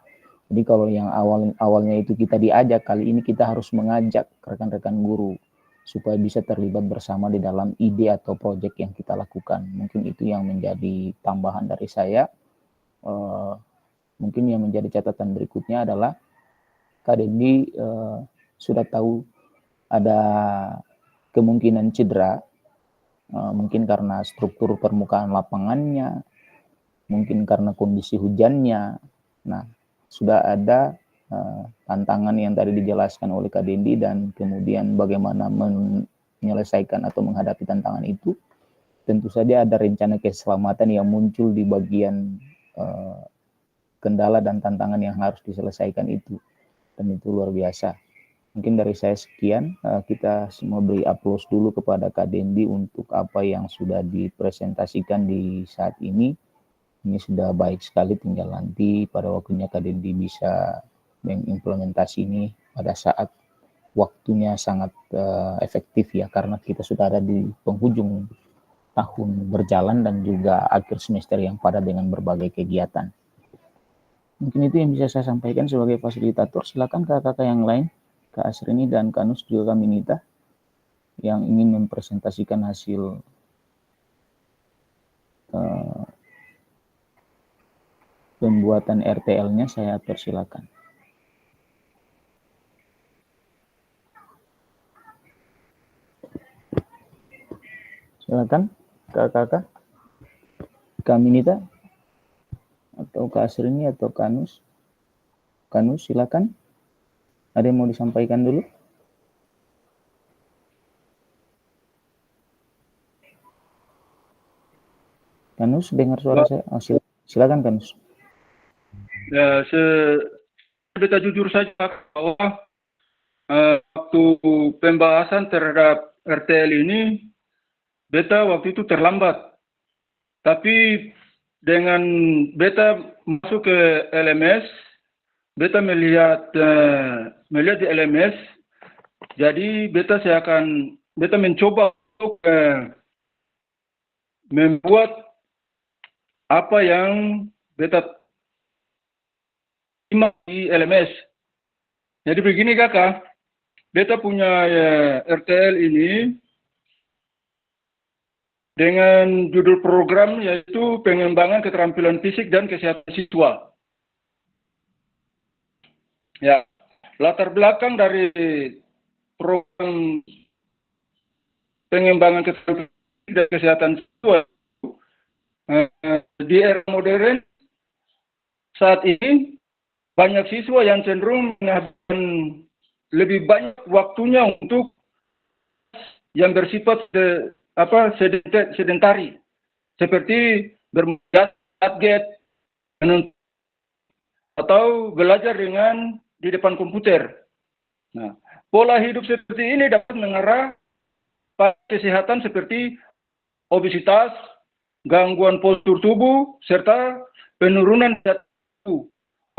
Jadi kalau yang awalnya itu kita diajak, kali ini kita harus mengajak rekan-rekan guru supaya bisa terlibat bersama di dalam ide atau proyek yang kita lakukan. Mungkin itu yang menjadi tambahan dari saya. Mungkin yang menjadi catatan berikutnya adalah Kak Dendi sudah tahu ada kemungkinan cedera, mungkin karena struktur permukaan lapangannya, mungkin karena kondisi hujannya. Nah, sudah ada tantangan yang tadi dijelaskan oleh Kak Dendi dan kemudian bagaimana menyelesaikan atau menghadapi tantangan itu. Tentu saja ada rencana keselamatan yang muncul di bagian kendala dan tantangan yang harus diselesaikan itu. Dan itu luar biasa. Mungkin dari saya sekian, kita semua beri aplaus dulu kepada Kak Dendi untuk apa yang sudah dipresentasikan di saat ini. Ini sudah baik sekali, tinggal nanti pada waktunya Kak Dendi bisa mengimplementasi ini pada saat waktunya sangat efektif ya, karena kita sudah ada di penghujung tahun berjalan dan juga akhir semester yang padat dengan berbagai kegiatan. Mungkin itu yang bisa saya sampaikan sebagai fasilitator. Silakan kakak-kakak yang lain, Kak Asrini dan Kak Nus juga kami minta yang ingin mempresentasikan hasil pembuatan RTL-nya, saya persilakan. Silakan kakak-kakak, Kak Minita atau Kak Asrini atau Kak Nus. Kak Nus silakan. Ada yang mau disampaikan dulu? Kak Nus, dengar suara saya? Oh, silakan Kak Nus. Ya, kita jujur saja bahwa waktu pembahasan terhadap RTL ini, beta waktu itu terlambat. Tapi dengan beta masuk ke LMS, beta melihat di LMS, jadi beta mencoba untuk membuat apa yang beta terima di LMS. Jadi begini kakak, beta punya RTL ini dengan judul program yaitu pengembangan keterampilan fisik dan kesehatan siswa. Ya, latar belakang dari program pengembangan keterampilan fisik dan kesehatan siswa di era modern saat ini banyak siswa yang cenderung menghabiskan lebih banyak waktunya untuk yang bersifat sedentari, seperti bermain gadget atau belajar di depan komputer. Nah, pola hidup seperti ini dapat mengarah pada kesehatan seperti obesitas, gangguan postur tubuh, serta penurunan berat tubuh.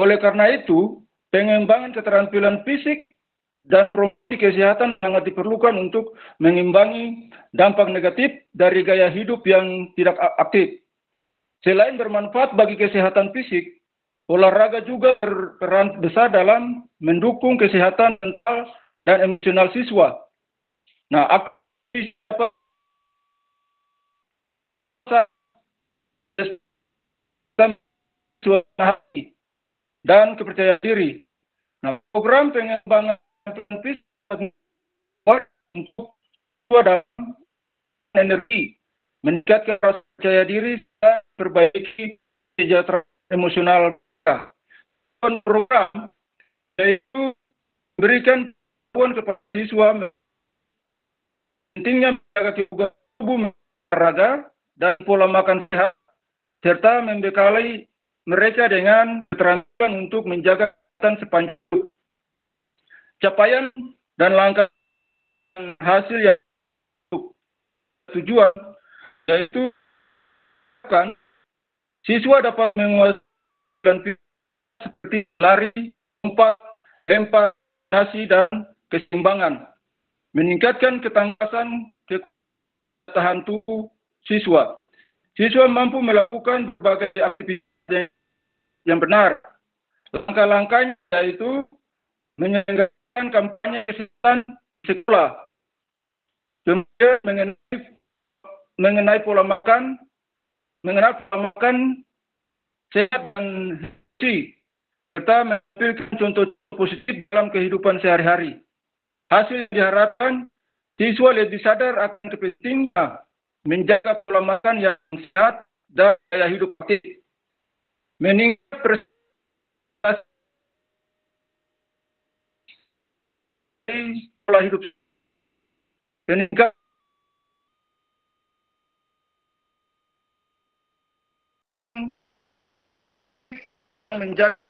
Oleh karena itu, pengembangan keterampilan fisik dan promosi kesehatan sangat diperlukan untuk mengimbangi dampak negatif dari gaya hidup yang tidak aktif. Selain bermanfaat bagi kesehatan fisik, olahraga juga berperan besar dalam mendukung kesehatan mental dan emosional siswa. Nah, dan kepercayaan diri. Nah, program pengembangan fisik untuk dalam energi, meningkatkan rasa percaya diri dan perbaiki kesejahteraan emosional. Program yaitu memberikan bantuan kepada siswa pentingnya menjaga kebugaran tubuh, olahraga dan pola makan sehat, serta membekali mereka dengan keterampilan untuk menjaga kesehatan sepanjang hidup. Capaian dan langkah hasil yang tujuan yaitu kan siswa dapat menguasai seperti lari, lompat, nasi dan keseimbangan, meningkatkan ketangkasan ketahanan tubuh siswa. Siswa mampu melakukan berbagai aktivitas yang benar, Langkah-langkahnya yaitu menyelenggarakan kampanye kesehatan di sekolah, kemudian mengenai pola makan sehat dan gizi, serta menampilkan contoh positif dalam kehidupan sehari-hari. Hasil diharapkan siswa lebih sadar akan pentingnya menjaga pola makan yang sehat dan gaya hidup aktif, meningkatkan prestasi pola hidup, meningkatkan menjaga.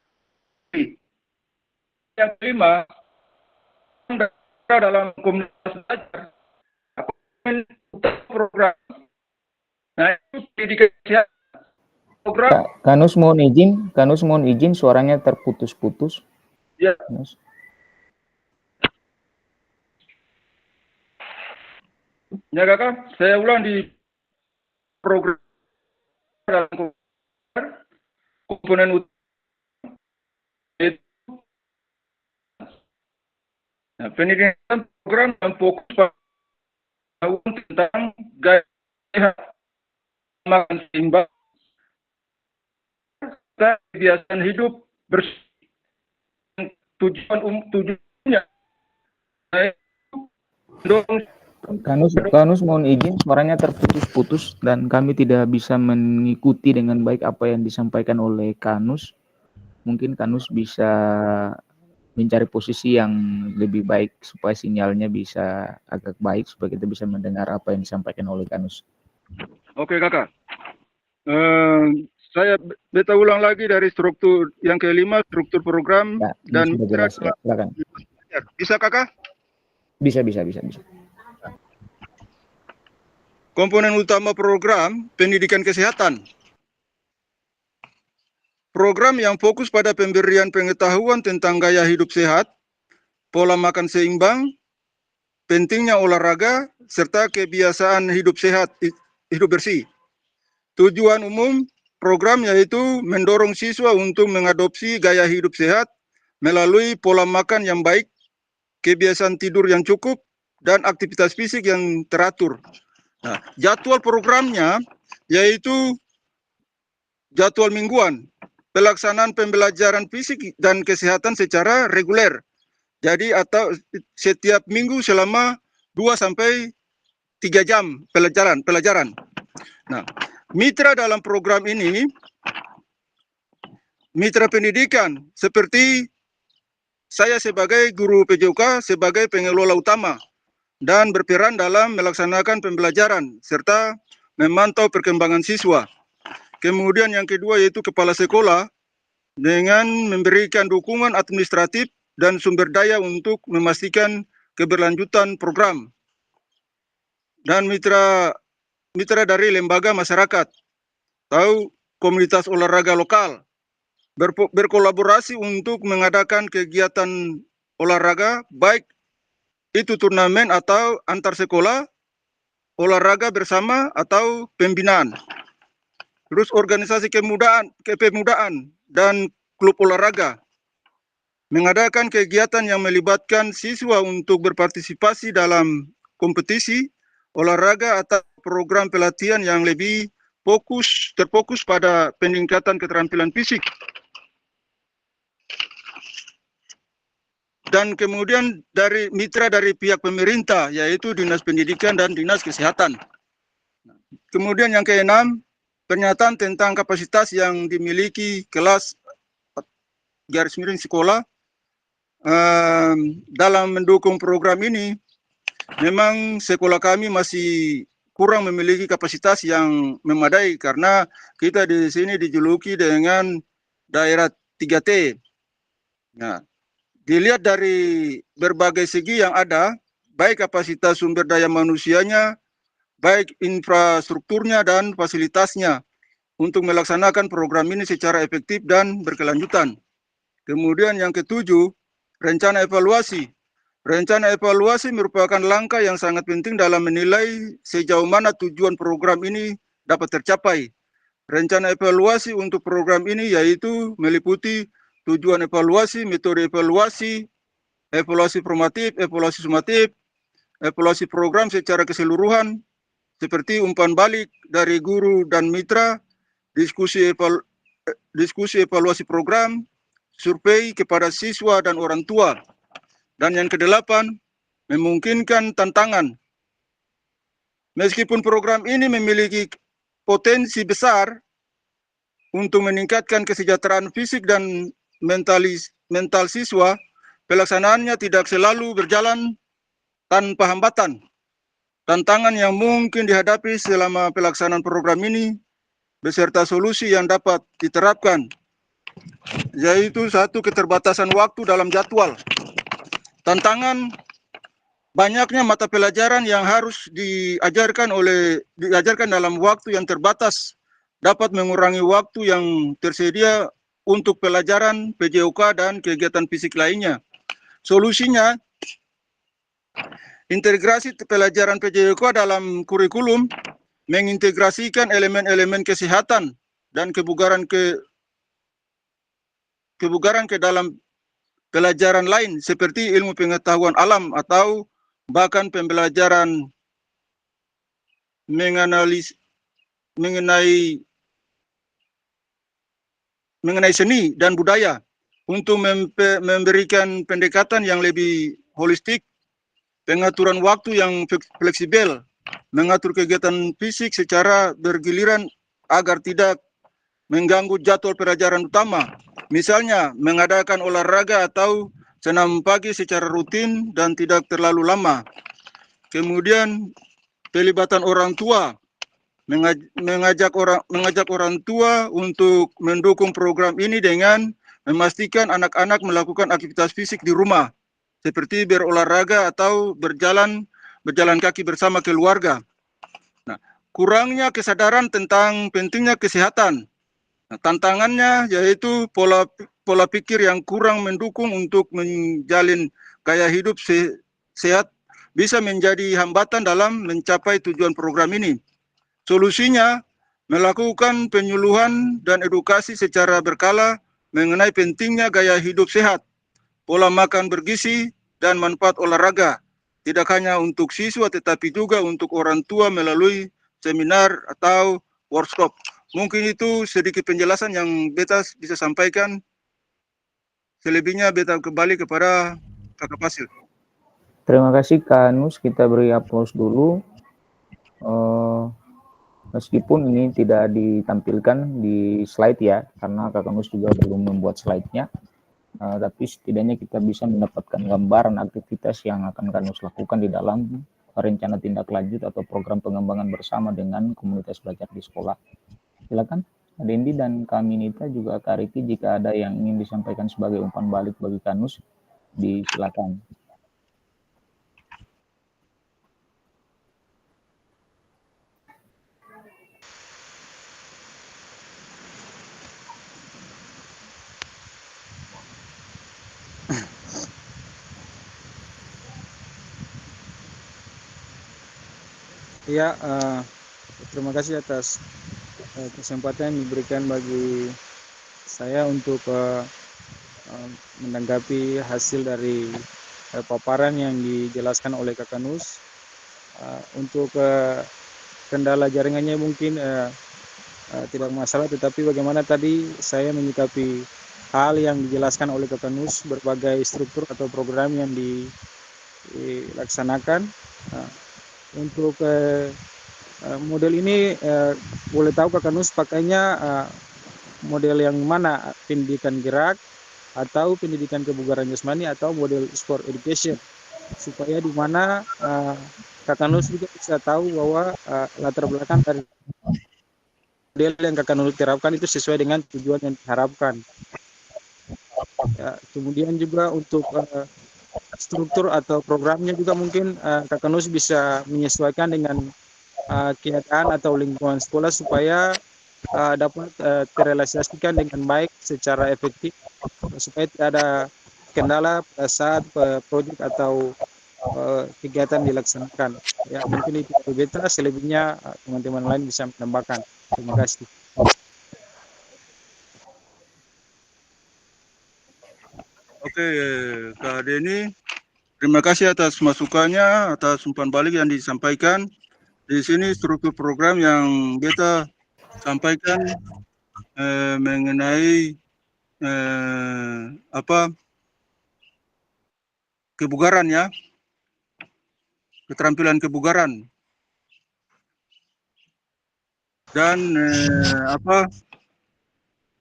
Yang kelima, dalam komunitas belajar program. Nah, itu pendidikan kesehatan. Program Kanus mohon izin, suaranya terputus-putus. ya. Kanus. Ya kakak, saya ulang di program dalam komponen utama itu pendidikan program yang fokus pada tentang gaya sehat, makan seimbang, serta kebiasaan hidup bersih. Tujuannya mendorong. Kanus mohon izin, suaranya terputus-putus dan kami tidak bisa mengikuti dengan baik apa yang disampaikan oleh Kanus. Mungkin Kanus bisa mencari posisi yang lebih baik supaya sinyalnya bisa agak baik supaya kita bisa mendengar apa yang disampaikan oleh Kanus. Oke kakak, saya beta ulang lagi dari struktur yang kelima, struktur program Ya, dan sudah jelas ya. Silakan. bisa kakak? Bisa. Komponen utama program pendidikan kesehatan. Program yang fokus pada pemberian pengetahuan tentang gaya hidup sehat, pola makan seimbang, pentingnya olahraga, serta kebiasaan hidup sehat, hidup bersih. Tujuan umum program yaitu mendorong siswa untuk mengadopsi gaya hidup sehat melalui pola makan yang baik, kebiasaan tidur yang cukup, dan aktivitas fisik yang teratur. Nah, jadwal programnya yaitu jadwal mingguan, pelaksanaan pembelajaran fisik dan kesehatan secara reguler. Jadi atau setiap minggu selama 2 sampai 3 jam pelajaran. Nah, mitra dalam program ini, mitra pendidikan seperti saya sebagai guru PJOK sebagai pengelola utama dan berperan dalam melaksanakan pembelajaran serta memantau perkembangan siswa. Kemudian yang kedua yaitu kepala sekolah dengan memberikan dukungan administratif dan sumber daya untuk memastikan keberlanjutan program. Dan mitra dari lembaga masyarakat atau komunitas olahraga lokal berkolaborasi untuk mengadakan kegiatan olahraga baik itu turnamen atau antar sekolah, olahraga bersama atau pembinaan. Terus organisasi kepemudaan dan klub olahraga mengadakan kegiatan yang melibatkan siswa untuk berpartisipasi dalam kompetisi olahraga atau program pelatihan yang lebih terfokus pada peningkatan keterampilan fisik. Dan kemudian dari mitra dari pihak pemerintah, yaitu Dinas Pendidikan dan Dinas Kesehatan. Kemudian yang keenam, pernyataan tentang kapasitas yang dimiliki kelas garis miring sekolah dalam mendukung program ini. Memang sekolah kami masih kurang memiliki kapasitas yang memadai karena kita di sini dijuluki dengan daerah 3T. Nah, dilihat dari berbagai segi yang ada, baik kapasitas sumber daya manusianya, baik infrastrukturnya dan fasilitasnya untuk melaksanakan program ini secara efektif dan berkelanjutan. Kemudian yang ketujuh, rencana evaluasi. Rencana evaluasi merupakan langkah yang sangat penting dalam menilai sejauh mana tujuan program ini dapat tercapai. Rencana evaluasi untuk program ini yaitu meliputi tujuan evaluasi, metode evaluasi, evaluasi formatif, evaluasi sumatif, evaluasi program secara keseluruhan, seperti umpan balik dari guru dan mitra, diskusi evaluasi program, survei kepada siswa dan orang tua. Dan yang kedelapan, memungkinkan tantangan. Meskipun program ini memiliki potensi besar untuk meningkatkan kesejahteraan fisik dan mental siswa, pelaksanaannya tidak selalu berjalan tanpa hambatan. Tantangan yang mungkin dihadapi selama pelaksanaan program ini beserta solusi yang dapat diterapkan, yaitu satu, keterbatasan waktu dalam jadwal. Tantangan banyaknya mata pelajaran yang harus diajarkan dalam waktu yang terbatas dapat mengurangi waktu yang tersedia untuk pelajaran PJOK dan kegiatan fisik lainnya. Solusinya, integrasi pelajaran PJOK dalam kurikulum, mengintegrasikan elemen-elemen kesehatan dan kebugaran ke dalam pelajaran lain seperti ilmu pengetahuan alam atau bahkan pembelajaran mengenai seni dan budaya untuk memberikan pendekatan yang lebih holistik, pengaturan waktu yang fleksibel, mengatur kegiatan fisik secara bergiliran agar tidak mengganggu jadwal pelajaran utama. Misalnya, mengadakan olahraga atau senam pagi secara rutin dan tidak terlalu lama. Kemudian, pelibatan orang tua, mengajak orang tua untuk mendukung program ini dengan memastikan anak-anak melakukan aktivitas fisik di rumah, seperti berolahraga atau berjalan kaki bersama keluarga. Nah, kurangnya kesadaran tentang pentingnya kesehatan. Nah, tantangannya yaitu pola pikir yang kurang mendukung untuk menjalin gaya hidup sehat bisa menjadi hambatan dalam mencapai tujuan program ini. Solusinya, melakukan penyuluhan dan edukasi secara berkala mengenai pentingnya gaya hidup sehat, pola makan bergizi, dan manfaat olahraga. Tidak hanya untuk siswa, tetapi juga untuk orang tua melalui seminar atau workshop. Mungkin itu sedikit penjelasan yang beta bisa sampaikan. Selebihnya beta kembali kepada Kakak Fasil. Terima kasih Kak Anus, kita beri aplaus dulu. Meskipun ini tidak ditampilkan di slide ya, karena Kak Anus juga belum membuat slide-nya. Tapi setidaknya kita bisa mendapatkan gambaran aktivitas yang akan Kak Anus lakukan di dalam rencana tindak lanjut atau program pengembangan bersama dengan komunitas belajar di sekolah. Silakan Kak Dendi dan Kak Minita juga Kak Riki, jika ada yang ingin disampaikan sebagai umpan balik bagi Kak Anus, disilakan. Ya, terima kasih atas kesempatan yang diberikan bagi saya untuk menanggapi hasil dari paparan yang dijelaskan oleh Kakak Nus. Untuk kendala jaringannya mungkin tidak masalah, tetapi bagaimana tadi saya menyikapi hal yang dijelaskan oleh Kakak Nus, berbagai struktur atau program yang dilaksanakan. Untuk model ini boleh tahu Kakak Nus pakainya model yang mana, pendidikan gerak atau pendidikan kebugaran jasmani atau model sport education, supaya di mana Kakak Nus juga bisa tahu bahwa latar belakang dari model yang Kakak Nus terapkan itu sesuai dengan tujuan yang diharapkan. Ya, kemudian juga untuk struktur atau programnya juga mungkin Kakak Nus bisa menyesuaikan dengan keadaan atau lingkungan sekolah supaya dapat terrealisasikan dengan baik secara efektif, supaya tidak ada kendala pada saat proyek atau kegiatan dilaksanakan. Ya, mungkin itu beta, selebihnya teman-teman lain bisa menambahkan. Terima kasih. Oke, Kak Denny, terima kasih atas masukannya, atas umpan balik yang disampaikan. Di sini struktur program yang beta sampaikan mengenai kebugaran ya, keterampilan kebugaran dan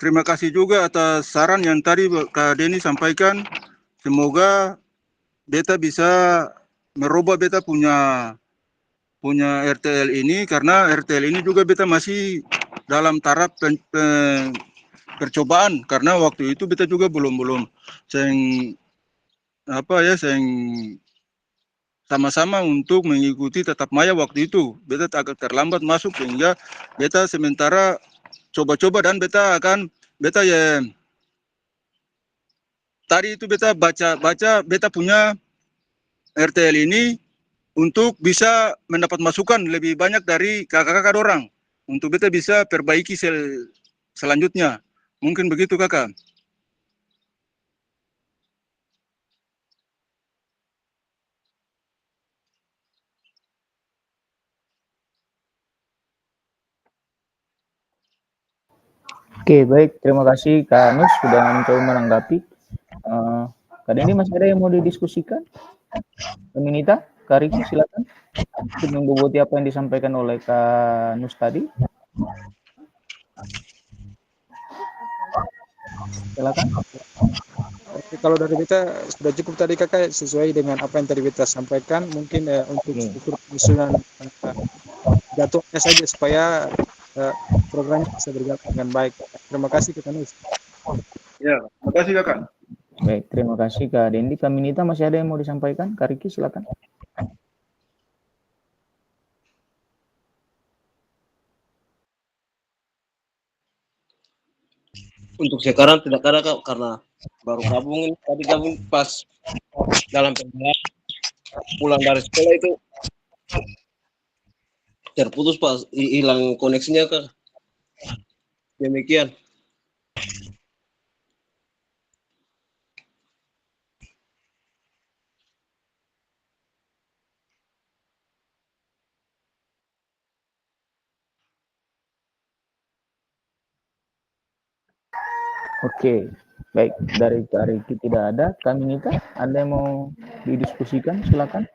terima kasih juga atas saran yang tadi Kak Denny sampaikan. Semoga beta bisa merubah beta punya RTL ini, karena RTL ini juga beta masih dalam taraf percobaan, karena waktu itu beta juga belum seng sama-sama untuk mengikuti tatap maya waktu itu. Beta agak terlambat masuk sehingga beta sementara coba-coba, dan beta ya tadi itu beta baca beta punya RTL ini untuk bisa mendapat masukan lebih banyak dari kakak-kakak orang untuk beta bisa perbaiki selanjutnya. Mungkin begitu kakak. Oke, baik. Terima kasih Kak Anus sudah mencoba menanggapi. Kak Denny, masih ada yang mau didiskusikan? Kak Minita, Kak Riki, silakan. Untuk menggeluti apa yang disampaikan oleh Kak Anus tadi. Silakan. Oke, kalau dari kita sudah cukup tadi kakak, sesuai dengan apa yang tadi kita sampaikan. Mungkin untuk struktur penyusunan jadwalnya saja supaya programnya bisa berjalan dengan baik. Terima kasih Kak Anus. Ya, terima kasih kakak. Baik, terima kasih Kak Dendi. Kak Minita, masih ada yang mau disampaikan? Kak Riki, silakan. Untuk sekarang tidak ada Kak, karena baru gabung ini, tadi gabung pas dalam perjalanan pulang dari sekolah itu terputus pas hilang koneksinya Kak. Demikian. Oke, baik. Dari Kak Riki tidak ada. Kak Minita, ada yang mau didiskusikan? Silakan.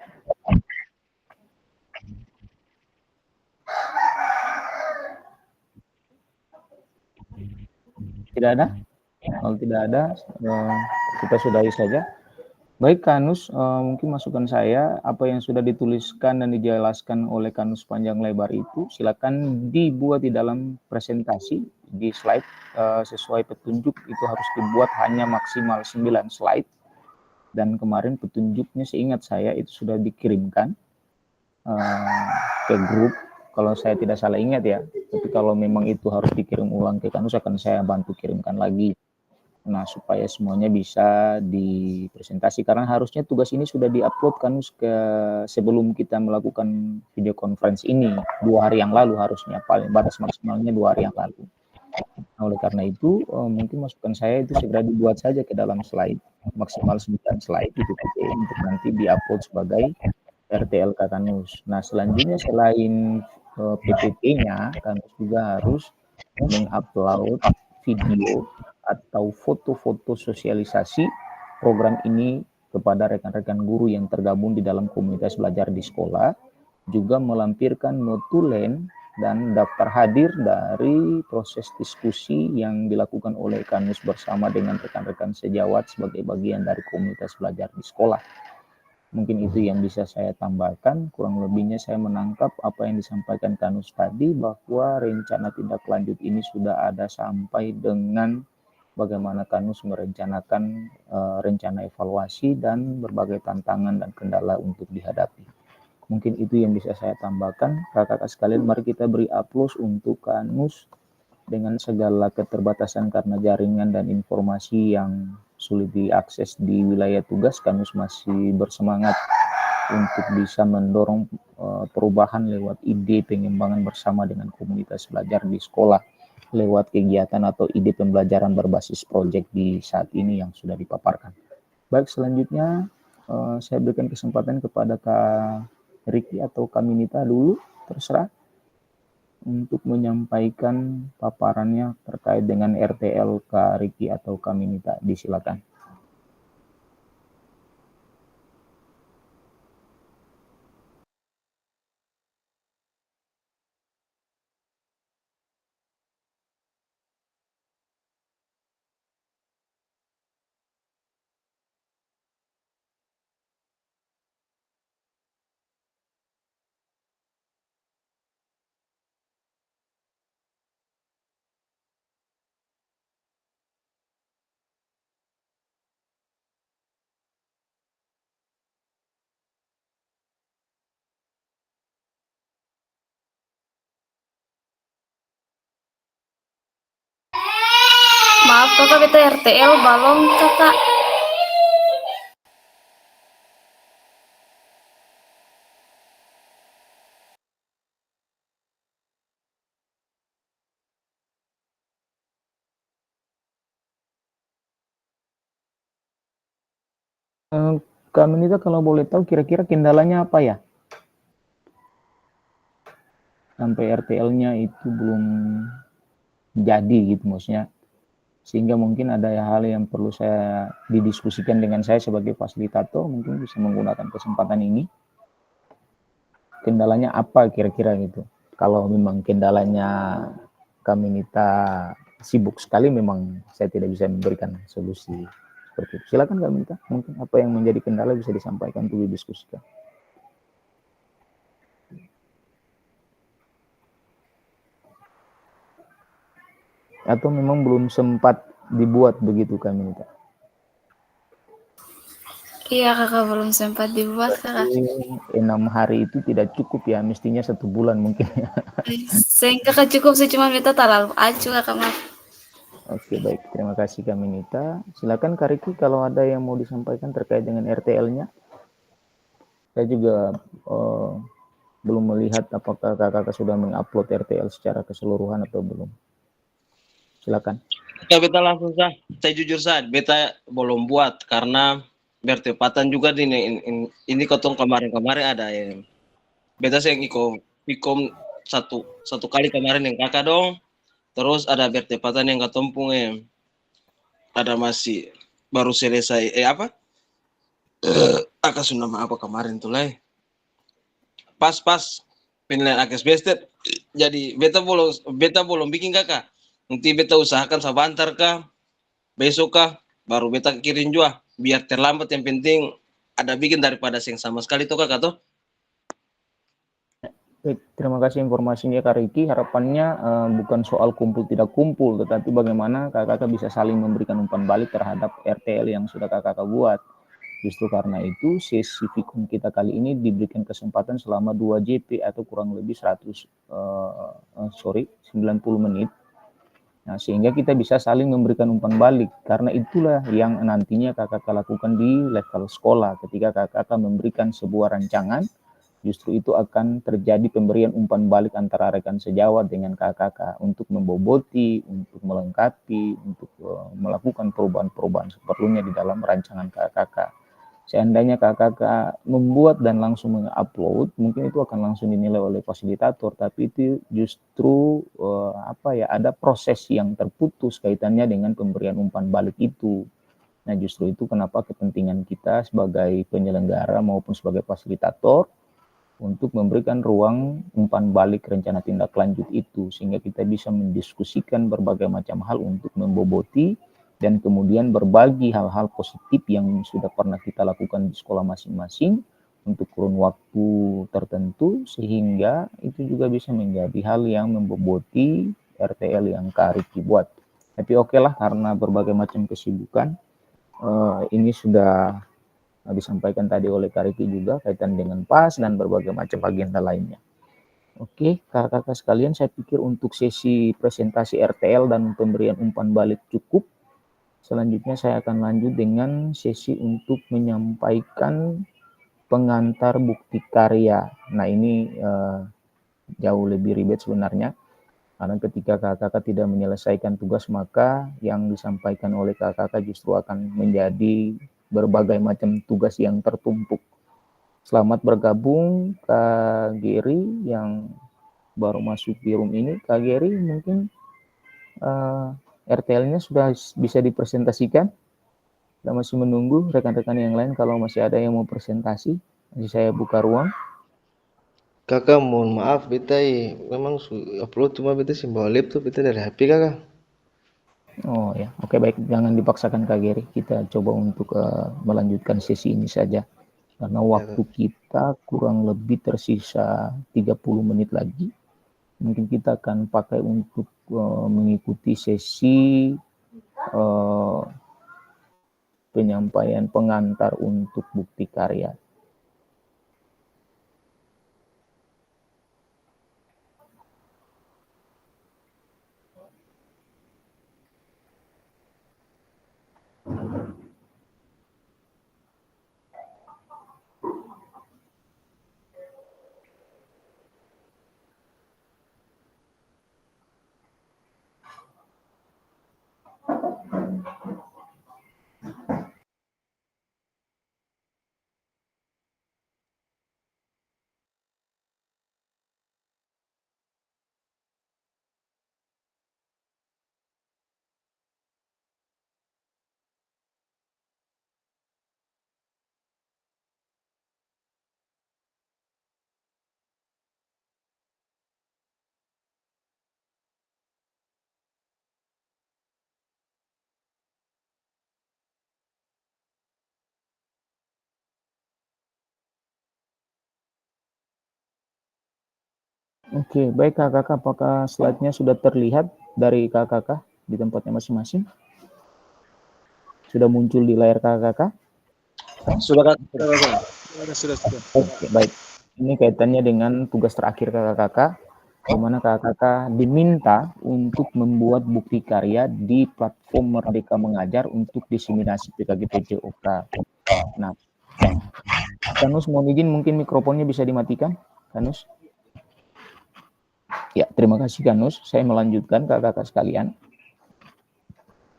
Tidak ada? Kalau tidak ada, kita sudahi saja. Baik, Kanus, mungkin masukan saya, apa yang sudah dituliskan dan dijelaskan oleh Kanus panjang lebar itu, silakan dibuat di dalam presentasi, di slide, sesuai petunjuk itu harus dibuat hanya maksimal 9 slide, dan kemarin petunjuknya seingat saya itu sudah dikirimkan ke grup, kalau saya tidak salah ingat ya, tapi kalau memang itu harus dikirim ulang ke Kanus, akan saya bantu kirimkan lagi. Nah, supaya semuanya bisa dipresentasi, karena harusnya tugas ini sudah diupload kan sebelum kita melakukan video conference ini 2 hari yang lalu, harusnya paling batas maksimalnya 2 hari yang lalu. Nah, oleh karena itu mungkin masukan saya itu segera dibuat saja ke dalam slide, maksimal 9 slide itu untuk nanti diupload sebagai RTL Kakanus. Nah, selanjutnya selain PPT-nya, Kanus juga harus mengupload video atau foto-foto sosialisasi program ini kepada rekan-rekan guru yang tergabung di dalam komunitas belajar di sekolah, juga melampirkan notulen dan daftar hadir dari proses diskusi yang dilakukan oleh Kanus bersama dengan rekan-rekan sejawat sebagai bagian dari komunitas belajar di sekolah. Mungkin itu yang bisa saya tambahkan. Kurang lebihnya saya menangkap apa yang disampaikan Kanus tadi, bahwa rencana tindak lanjut ini sudah ada sampai dengan bagaimana Kanus merencanakan rencana evaluasi dan berbagai tantangan dan kendala untuk dihadapi. Mungkin itu yang bisa saya tambahkan. Kakak-kakak sekalian, mari kita beri aplaus untuk Kanus dengan segala keterbatasan karena jaringan dan informasi yang sulit diakses di wilayah tugas. Kanus masih bersemangat untuk bisa mendorong perubahan lewat ide pengembangan bersama dengan komunitas belajar di sekolah, lewat kegiatan atau ide pembelajaran berbasis proyek di saat ini yang sudah dipaparkan. Baik, selanjutnya saya berikan kesempatan kepada Kak Riki atau Kak Minita dulu, terserah, untuk menyampaikan paparannya terkait dengan RTL Kak Riki atau Kak Minita. Disilakan. Maaf kakak, beta RTL balon kakak. Kak Minita, kalau boleh tahu kira-kira kendalanya apa ya? Sampai RTL-nya itu belum jadi gitu maksudnya. Sehingga mungkin ada hal yang perlu saya didiskusikan dengan saya sebagai fasilitator, mungkin bisa menggunakan kesempatan ini. Kendalanya apa kira-kira gitu? Kalau memang kendalanya Kak Minita sibuk sekali, memang saya tidak bisa memberikan solusi seperti itu. Silakan Kak Minita, mungkin apa yang menjadi kendala bisa disampaikan untuk didiskusikan. Atau memang belum sempat dibuat begitu Kak Minita? Iya kakak, belum sempat dibuat kakak. 6 hari itu tidak cukup ya, mestinya 1 bulan mungkin. Sayang kakak, cukup sih, cuma beta terlalu acu kakak, maaf. Oke, baik, terima kasih Kak Minita. Silakan Kak Riki kalau ada yang mau disampaikan terkait dengan RTL-nya. Saya juga belum melihat apakah kakak sudah mengupload RTL secara keseluruhan atau belum. Silakan. Beta langsung sah. Saya jujur sah, beta belum buat karena bertepatan juga ini kotong kemarin-kemarin ada yang beta saya ikom satu kali kemarin yang kakak dong. Terus ada bertepatan yang ketompung ada masih baru selesai apa? Akak nama apa kemarin tuh lah. Pas penilaian akes bested. Jadi beta belum bikin kakak. Nanti beta usahakan sebentar kah, besok kah, baru beta kirim juga. Biar terlambat, yang penting ada bikin daripada yang sama sekali tuh kakak tuh. Baik, terima kasih informasinya Kak Riki. Harapannya bukan soal kumpul tidak kumpul, tetapi bagaimana kakak bisa saling memberikan umpan balik terhadap RTL yang sudah kakak buat. Justru karena itu sesi Fikum kita kali ini diberikan kesempatan selama 2 JP atau kurang lebih 90 menit. Nah, sehingga kita bisa saling memberikan umpan balik, karena itulah yang nantinya kakak lakukan di level sekolah. Ketika kakak memberikan sebuah rancangan, justru itu akan terjadi pemberian umpan balik antara rekan sejawat dengan kakak untuk memboboti, untuk melengkapi, untuk melakukan perubahan-perubahan seperlunya di dalam rancangan kakak. Seandainya kakak membuat dan langsung mengupload, mungkin itu akan langsung dinilai oleh fasilitator, tapi itu justru ada proses yang terputus kaitannya dengan pemberian umpan balik itu. Nah, justru itu kenapa kepentingan kita sebagai penyelenggara maupun sebagai fasilitator untuk memberikan ruang umpan balik rencana tindak lanjut itu, sehingga kita bisa mendiskusikan berbagai macam hal untuk memboboti dan kemudian berbagi hal-hal positif yang sudah pernah kita lakukan di sekolah masing-masing untuk kurun waktu tertentu, sehingga itu juga bisa menjadi hal yang memboboti RTL yang Kak Riki buat. Tapi oke lah, karena berbagai macam kesibukan, ini sudah disampaikan tadi oleh Kak Riki juga kaitan dengan PAS dan berbagai macam agenda lainnya. Oke, kakak-kakak sekalian, saya pikir untuk sesi presentasi RTL dan pemberian umpan balik cukup. Selanjutnya saya akan lanjut dengan sesi untuk menyampaikan pengantar bukti karya. Nah, ini jauh lebih ribet sebenarnya, karena ketika kakak tidak menyelesaikan tugas, maka yang disampaikan oleh kakak justru akan menjadi berbagai macam tugas yang tertumpuk. Selamat bergabung Kak Geri yang baru masuk di room ini. Kak Geri mungkin RTL-nya sudah bisa dipresentasikan. Kita masih menunggu rekan-rekan yang lain kalau masih ada yang mau presentasi. Nanti saya buka ruang. Kakak, mohon maaf, beta memang upload cuma beta bawa laptop, beta dari HP kakak. Oh ya, oke baik. Jangan dipaksakan Kak Geri. Kita coba untuk melanjutkan sesi ini saja. Karena waktu kita kurang lebih tersisa 30 menit lagi. Mungkin kita akan pakai untuk mengikuti sesi penyampaian pengantar untuk bukti karya. Oke, baik kakak, apakah slide-nya sudah terlihat dari kakak di tempatnya masing-masing? Sudah muncul di layar kakak? Sudah Kak? Sudah. Oke, baik. Ini kaitannya dengan tugas terakhir kakak, di mana kakak diminta untuk membuat bukti karya di platform Merdeka Mengajar untuk diseminasi PKG PJOK. Nah, Kanus mohon izin mungkin mikrofonnya bisa dimatikan, Kanus? Ya, terima kasih Kanus. Saya melanjutkan kakak sekalian.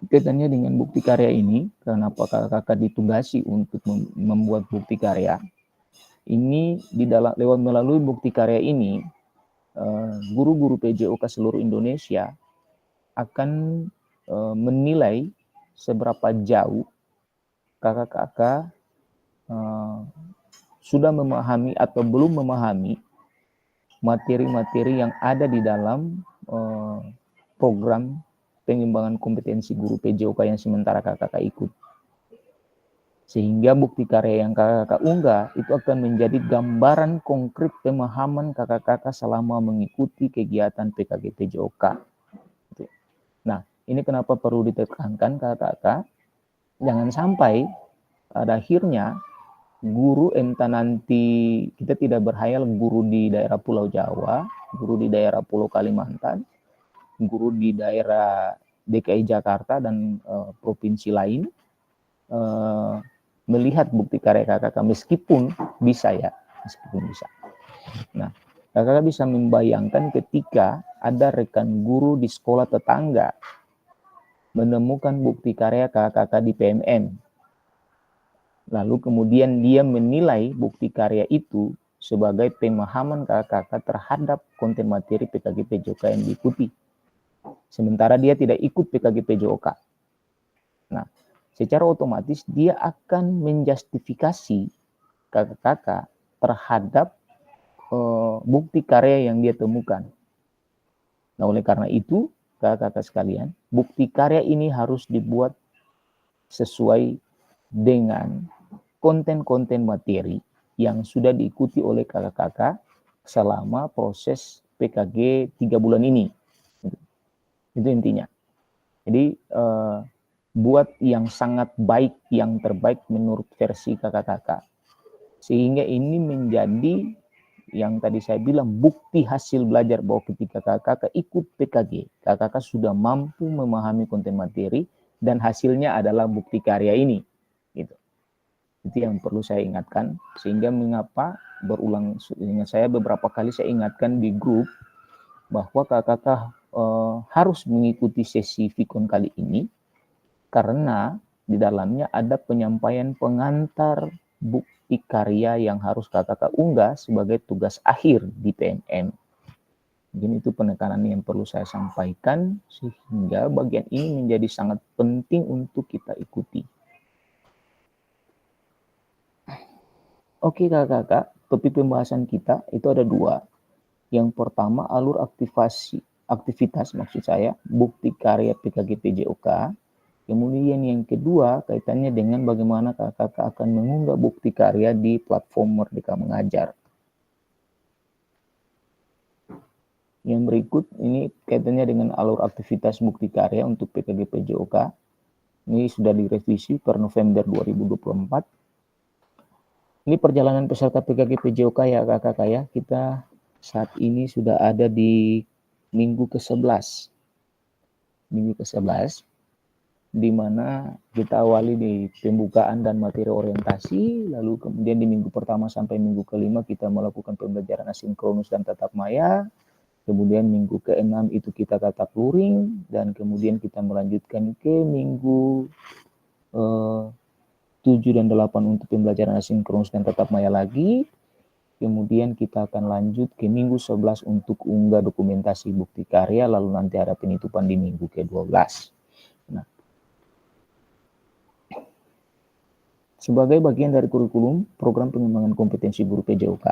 Kaitannya dengan bukti karya ini, kenapa kakak ditugasi untuk membuat bukti karya? Ini lewat melalui bukti karya ini, guru-guru PJOK seluruh Indonesia akan menilai seberapa jauh kakak sudah memahami atau belum memahami materi-materi yang ada di dalam program pengembangan kompetensi guru PJOK yang sementara kakak ikut. Sehingga bukti karya yang kakak unggah itu akan menjadi gambaran konkret pemahaman kakak selama mengikuti kegiatan PKG PJOK. Nah, ini kenapa perlu ditekankan kakak, jangan sampai pada akhirnya guru entah nanti kita tidak berhayal guru di daerah Pulau Jawa, guru di daerah Pulau Kalimantan, guru di daerah DKI Jakarta dan provinsi lain melihat bukti karya kakak meskipun bisa. Nah, kakak bisa membayangkan ketika ada rekan guru di sekolah tetangga menemukan bukti karya kakak di PMN. Lalu kemudian dia menilai bukti karya itu sebagai pemahaman kakak terhadap konten materi PKG PJOK yang diikuti. Sementara dia tidak ikut PKG PJOK. Nah, secara otomatis dia akan menjustifikasi kakak terhadap bukti karya yang dia temukan. Nah, oleh karena itu, kakak sekalian, bukti karya ini harus dibuat sesuai dengan konten-konten materi yang sudah diikuti oleh kakak selama proses PKG 3 bulan ini. Itu intinya. Jadi buat yang sangat baik, yang terbaik menurut versi kakak. Sehingga ini menjadi yang tadi saya bilang bukti hasil belajar bahwa ketika kakak ikut PKG, kakak sudah mampu memahami konten materi dan hasilnya adalah bukti karya ini. Gitu. Itu yang perlu saya ingatkan, sehingga mengapa berulang saya beberapa kali saya ingatkan di grup bahwa kakak harus mengikuti sesi Vikon kali ini karena di dalamnya ada penyampaian pengantar bukti karya yang harus kakak unggah sebagai tugas akhir di PMM. Mungkin itu penekanan yang perlu saya sampaikan, sehingga bagian ini menjadi sangat penting untuk kita ikuti. Oke kakak-kakak, topik pembahasan kita itu ada dua. Yang pertama alur aktivitas maksud saya, bukti karya PKG-PJOK. Kemudian yang kedua kaitannya dengan bagaimana kakak-kakak akan mengunggah bukti karya di platform Merdeka Mengajar. Yang berikut ini kaitannya dengan alur aktivitas bukti karya untuk PKG-PJOK. Ini sudah direvisi per November 2024. Ini perjalanan peserta PKG-PJOK ya kakak-kakak ya. Kita saat ini sudah ada di minggu ke-11. Minggu ke-11, di mana kita awali di pembukaan dan materi orientasi, lalu kemudian di minggu pertama sampai minggu ke-5 kita melakukan pembelajaran asinkronus dan tatap maya, kemudian minggu ke-6 itu kita tatap luring, dan kemudian kita melanjutkan ke minggu 7 dan 8 untuk pembelajaran asinkronus dan tatap maya lagi. Kemudian kita akan lanjut ke minggu 11 untuk unggah dokumentasi bukti karya, lalu nanti ada penutupan di minggu ke-12. Nah, sebagai bagian dari kurikulum program pengembangan kompetensi guru PJOK,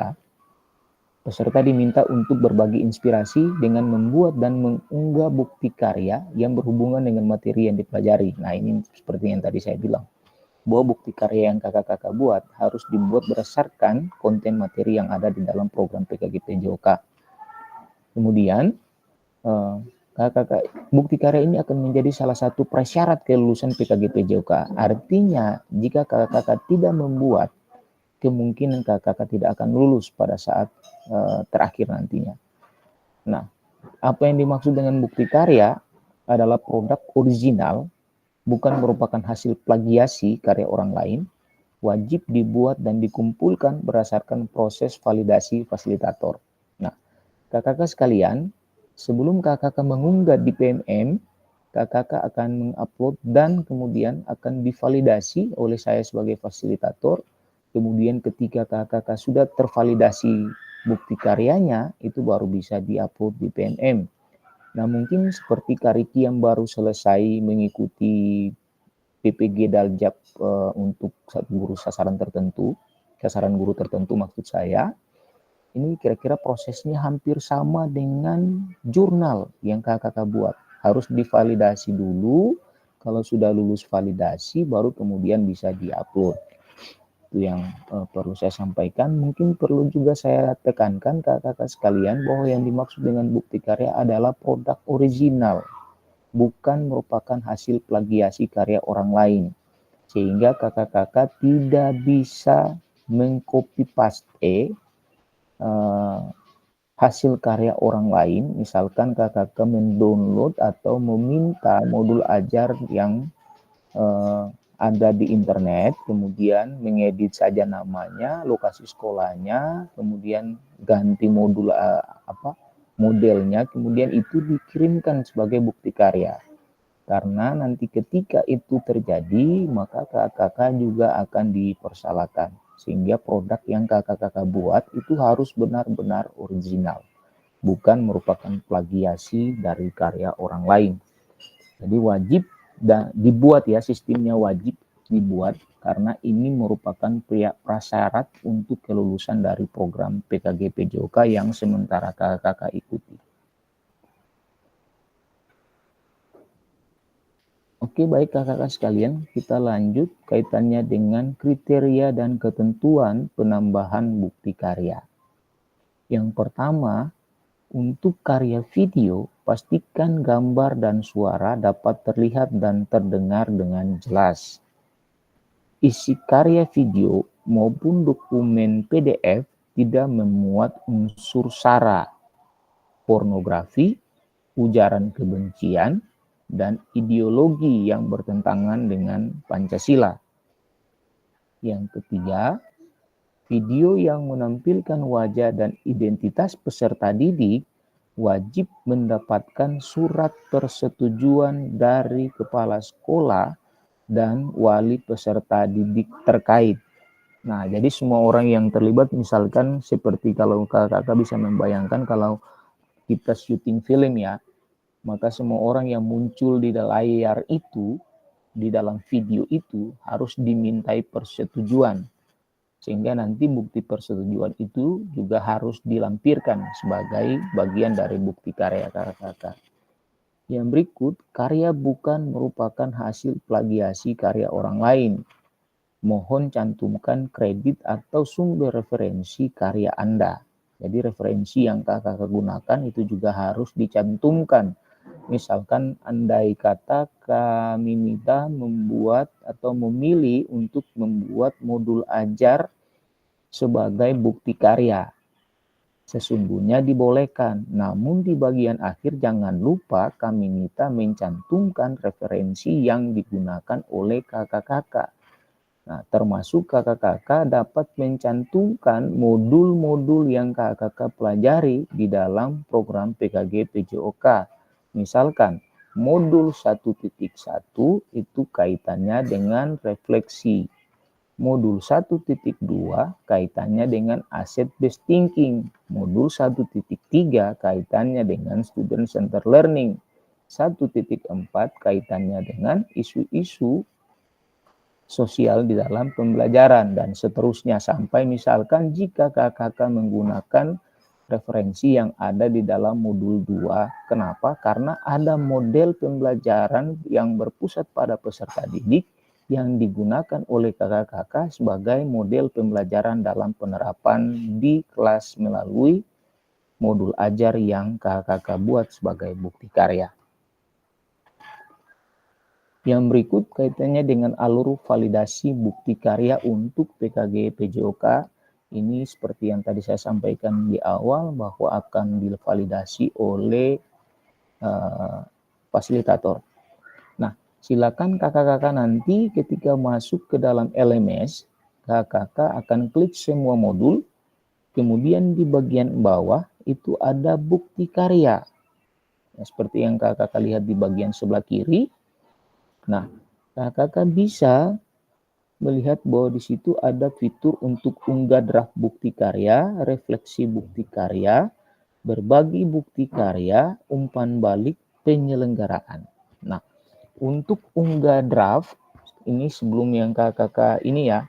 peserta diminta untuk berbagi inspirasi dengan membuat dan mengunggah bukti karya yang berhubungan dengan materi yang dipelajari. Nah, ini seperti yang tadi saya bilang, bahwa bukti karya yang kakak-kakak buat harus dibuat berdasarkan konten materi yang ada di dalam program PKG-PJOK. Kemudian, kakak-kakak, bukti karya ini akan menjadi salah satu prasyarat kelulusan PKG-PJOK. Artinya, jika kakak-kakak tidak membuat, kemungkinan kakak-kakak tidak akan lulus pada saat terakhir nantinya. Nah, apa yang dimaksud dengan bukti karya adalah produk original, bukan merupakan hasil plagiasi karya orang lain, wajib dibuat dan dikumpulkan berdasarkan proses validasi fasilitator. Nah, kakak-kakak sekalian, sebelum kakak-kakak mengunggah di PMM, kakak-kakak akan mengupload dan kemudian akan divalidasi oleh saya sebagai fasilitator. Kemudian ketika kakak-kakak sudah tervalidasi bukti karyanya, itu baru bisa diupload di PMM. Nah, mungkin seperti Kariki yang baru selesai mengikuti PPG Daljab untuk guru sasaran guru tertentu maksud saya, ini kira-kira prosesnya hampir sama dengan jurnal yang kakak-kakak buat. Harus divalidasi dulu, kalau sudah lulus validasi baru kemudian bisa diupload. Itu yang perlu saya sampaikan. Mungkin perlu juga saya tekankan kakak-kakak sekalian bahwa yang dimaksud dengan bukti karya adalah produk original, bukan merupakan hasil plagiasi karya orang lain, sehingga kakak-kakak tidak bisa mengcopy paste hasil karya orang lain. Misalkan kakak-kakak mendownload atau meminta modul ajar yang ada di internet, kemudian mengedit saja namanya, lokasi sekolahnya, kemudian ganti modul modelnya, kemudian itu dikirimkan sebagai bukti karya. Karena nanti ketika itu terjadi, maka kakak-kakak juga akan dipersalahkan. Sehingga produk yang kakak-kakak buat itu harus benar-benar original, bukan merupakan plagiasi dari karya orang lain. Jadi wajib dibuat ya, sistemnya wajib dibuat karena ini merupakan prasyarat untuk kelulusan dari program PKG-PJOK yang sementara kakak-kakak ikuti. Oke, baik kakak-kakak sekalian, kita lanjut kaitannya dengan kriteria dan ketentuan penambahan bukti karya. Yang pertama, untuk karya video, pastikan gambar dan suara dapat terlihat dan terdengar dengan jelas. Isi karya video maupun dokumen PDF tidak memuat unsur sara, pornografi, ujaran kebencian, dan ideologi yang bertentangan dengan Pancasila. Yang ketiga, video yang menampilkan wajah dan identitas peserta didik wajib mendapatkan surat persetujuan dari kepala sekolah dan wali peserta didik terkait. Nah, jadi semua orang yang terlibat, misalkan seperti kalau kakak bisa membayangkan kalau kita syuting film ya, maka semua orang yang muncul di layar itu, di dalam video itu harus dimintai persetujuan. Sehingga nanti bukti persetujuan itu juga harus dilampirkan sebagai bagian dari bukti karya kakak-kakak. Yang berikut, karya bukan merupakan hasil plagiasi karya orang lain. Mohon cantumkan kredit atau sumber referensi karya Anda. Jadi referensi yang kakak gunakan itu juga harus dicantumkan. Misalkan andai kata kami minta membuat atau memilih untuk membuat modul ajar sebagai bukti karya. Sesungguhnya dibolehkan, namun di bagian akhir jangan lupa kami minta mencantumkan referensi yang digunakan oleh kakak-kakak. Nah, termasuk kakak-kakak dapat mencantumkan modul-modul yang kakak-kakak pelajari di dalam program PKG PJOK. Misalkan, modul 1.1 itu kaitannya dengan refleksi. Modul 1.2 kaitannya dengan asset-based thinking. Modul 1.3 kaitannya dengan student center learning. 1.4 kaitannya dengan isu-isu sosial di dalam pembelajaran, dan seterusnya sampai misalkan jika kakak menggunakan referensi yang ada di dalam modul 2. Kenapa? Karena ada model pembelajaran yang berpusat pada peserta didik yang digunakan oleh kakak-kakak sebagai model pembelajaran dalam penerapan di kelas melalui modul ajar yang kakak-kakak buat sebagai bukti karya. Yang berikut kaitannya dengan alur validasi bukti karya untuk PKG PJOK. Ini seperti yang tadi saya sampaikan di awal bahwa akan divalidasi oleh fasilitator. Nah, silakan kakak-kakak nanti ketika masuk ke dalam LMS, kakak-kakak akan klik semua modul, kemudian di bagian bawah itu ada bukti karya. Nah, seperti yang kakak-kakak lihat di bagian sebelah kiri. Nah, kakak bisa melihat bahwa di situ ada fitur untuk unggah draft bukti karya, refleksi bukti karya, berbagi bukti karya, umpan balik, penyelenggaraan. Nah, untuk unggah draft, ini sebelum yang kakak ini ya,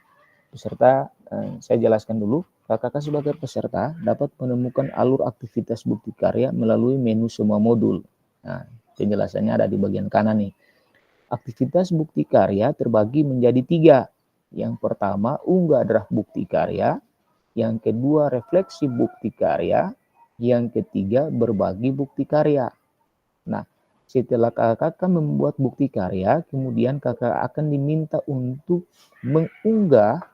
peserta, saya jelaskan dulu. Kakak sebagai peserta dapat menemukan alur aktivitas bukti karya melalui menu semua modul. Nah, penjelasannya ada di bagian kanan nih. Aktivitas bukti karya terbagi menjadi 3. Yang pertama, unggah draft bukti karya. Yang kedua, refleksi bukti karya. Yang ketiga, berbagi bukti karya. Nah, setelah kakak membuat bukti karya, kemudian kakak akan diminta untuk mengunggah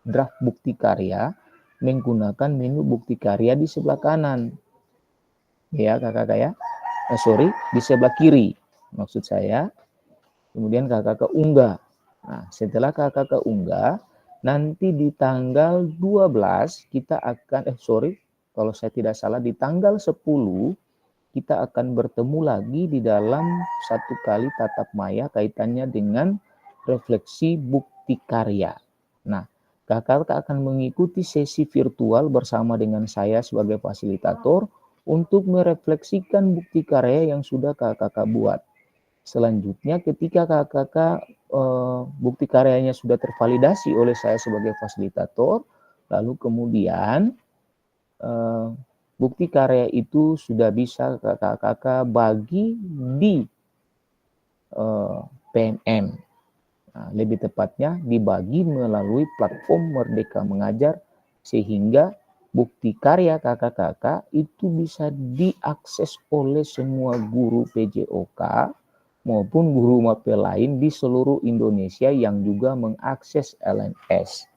draft bukti karya menggunakan menu bukti karya di sebelah kanan. Ya, kakak ya. Di sebelah kiri. Maksud saya. Kemudian kakak unggah. Nah, setelah kakak unggah, nanti di tanggal 12 kita akan, kalau saya tidak salah di tanggal 10 kita akan bertemu lagi di dalam satu kali tatap maya kaitannya dengan refleksi bukti karya. Nah, kakak akan mengikuti sesi virtual bersama dengan saya sebagai fasilitator untuk merefleksikan bukti karya yang sudah kakak buat. Selanjutnya ketika kakak bukti karyanya sudah tervalidasi oleh saya sebagai fasilitator, lalu kemudian bukti karya itu sudah bisa kakak bagi di PMM. Nah, lebih tepatnya dibagi melalui platform Merdeka Mengajar sehingga bukti karya kakak-kakak itu bisa diakses oleh semua guru PJOK maupun guru mapel lain di seluruh Indonesia yang juga mengakses LMS.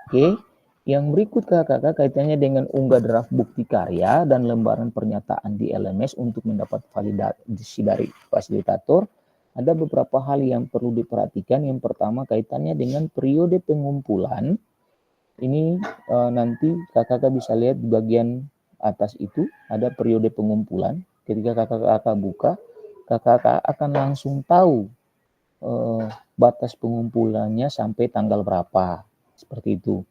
Oke, yang berikut kakak-kakak kaitannya dengan unggah draft bukti karya dan lembaran pernyataan di LMS untuk mendapat validasi dari fasilitator. Ada beberapa hal yang perlu diperhatikan. Yang pertama kaitannya dengan periode pengumpulan. Ini nanti kakak-kakak bisa lihat di bagian atas itu ada periode pengumpulan. Ketika kakak buka, kakak akan langsung tahu batas pengumpulannya sampai tanggal berapa, seperti itu.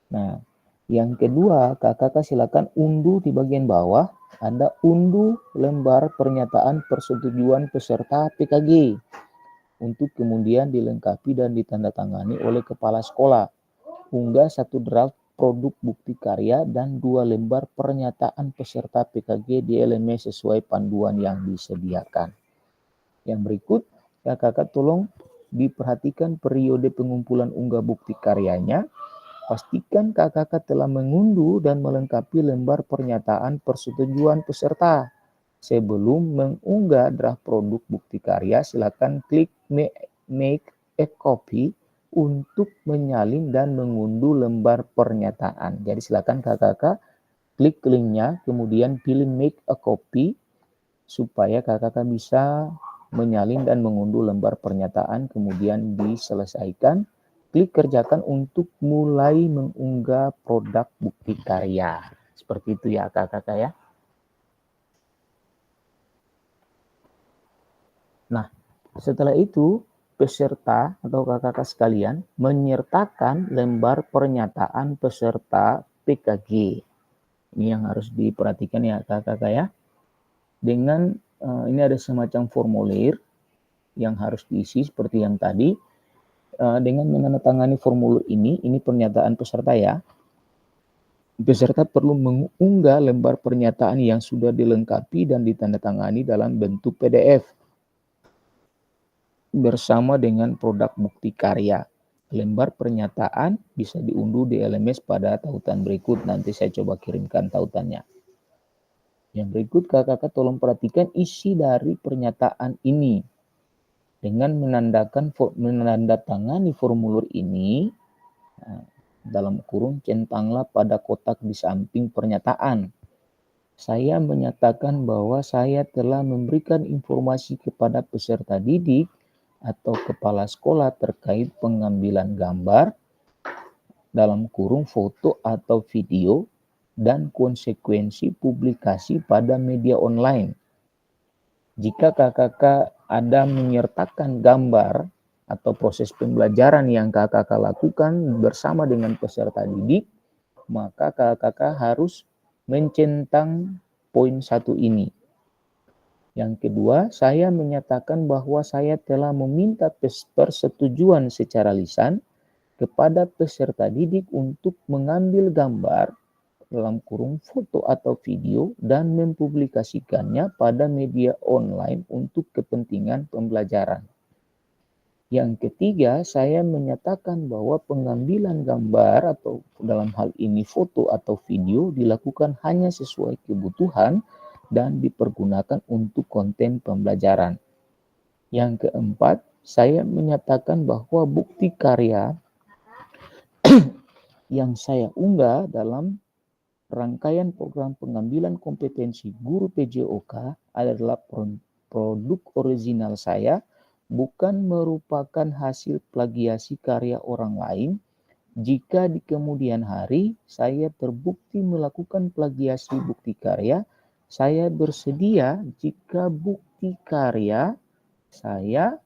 Nah, yang kedua, kakak silakan unduh di bagian bawah, ada unduh lembar pernyataan persetujuan peserta PKG untuk kemudian dilengkapi dan ditandatangani oleh kepala sekolah. Unggah 1 draft produk bukti karya dan 2 lembar pernyataan peserta PKG di LMS sesuai panduan yang disediakan. Yang berikut, kakak tolong diperhatikan periode pengumpulan unggah bukti karyanya. Pastikan kakak telah mengunduh dan melengkapi lembar pernyataan persetujuan peserta. Sebelum mengunggah draft produk bukti karya, silakan klik make a copy untuk menyalin dan mengunduh lembar pernyataan. Jadi silakan kakak klik linknya, kemudian pilih make a copy supaya kakak bisa menyalin dan mengunduh lembar pernyataan, kemudian diselesaikan. Klik kerjakan untuk mulai mengunggah produk bukti karya. Seperti itu ya kakak ya. Nah, setelah itu peserta atau kakak sekalian menyertakan lembar pernyataan peserta PKG. Ini yang harus diperhatikan ya kakak ya. Dengan ini ada semacam formulir yang harus diisi seperti yang tadi. Dengan menandatangani formulir ini pernyataan peserta ya. Peserta perlu mengunggah lembar pernyataan yang sudah dilengkapi dan ditandatangani dalam bentuk PDF bersama dengan produk bukti karya. Lembar pernyataan bisa diunduh di LMS pada tautan berikut. Nanti saya coba kirimkan tautannya. Yang berikut kakak tolong perhatikan isi dari pernyataan ini. Dengan menandatangani formulir ini, dalam kurung centanglah pada kotak di samping pernyataan. Saya menyatakan bahwa saya telah memberikan informasi kepada peserta didik atau kepala sekolah terkait pengambilan gambar, dalam kurung foto atau video, dan konsekuensi publikasi pada media online. Jika kakak ada menyertakan gambar atau proses pembelajaran yang kakak lakukan bersama dengan peserta didik, maka kakak harus mencentang poin 1 ini. Yang kedua, saya menyatakan bahwa saya telah meminta persetujuan secara lisan kepada peserta didik untuk mengambil gambar, dalam kurung foto atau video, dan mempublikasikannya pada media online untuk kepentingan pembelajaran. Yang ketiga, saya menyatakan bahwa pengambilan gambar atau dalam hal ini foto atau video dilakukan hanya sesuai kebutuhan dan dipergunakan untuk konten pembelajaran. Yang keempat, saya menyatakan bahwa bukti karya yang saya unggah dalam rangkaian program pengambilan kompetensi guru PJOK adalah produk original saya, bukan merupakan hasil plagiasi karya orang lain. Jika di kemudian hari saya terbukti melakukan plagiasi bukti karya, saya bersedia jika bukti karya saya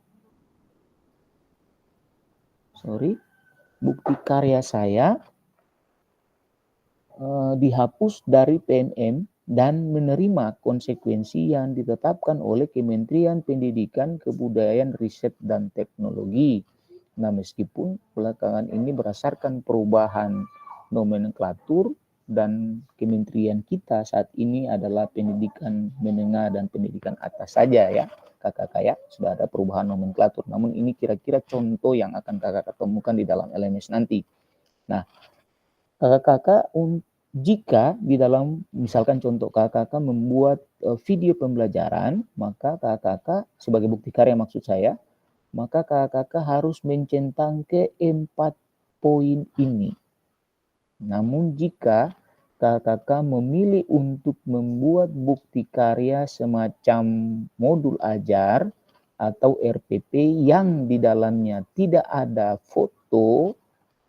dihapus dari PNM dan menerima konsekuensi yang ditetapkan oleh Kementerian Pendidikan, Kebudayaan, Riset, dan Teknologi. Nah, meskipun belakangan ini berdasarkan perubahan nomenklatur dan kementerian kita saat ini adalah pendidikan menengah dan pendidikan atas saja ya kakak ya, sudah ada perubahan nomenklatur. Namun ini kira-kira contoh yang akan kakak temukan di dalam LMS nanti. Nah, kakak jika di dalam misalkan contoh kakak membuat video pembelajaran, maka kakak sebagai bukti karya maksud saya, maka kakak harus mencentang ke-4 poin ini. Namun jika kakak memilih untuk membuat bukti karya semacam modul ajar atau RPP yang di dalamnya tidak ada foto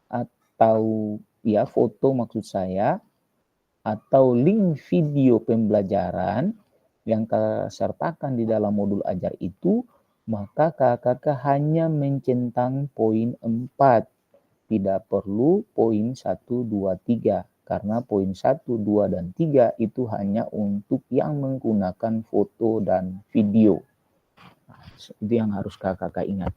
atau ya foto maksud saya, atau link video pembelajaran, yang kakak sertakan di dalam modul ajar itu, maka kakak hanya mencentang poin 4. Tidak perlu poin 1, 2, 3. Karena poin 1, 2, dan 3 itu hanya untuk yang menggunakan foto dan video. Nah, itu yang harus kakak ingat.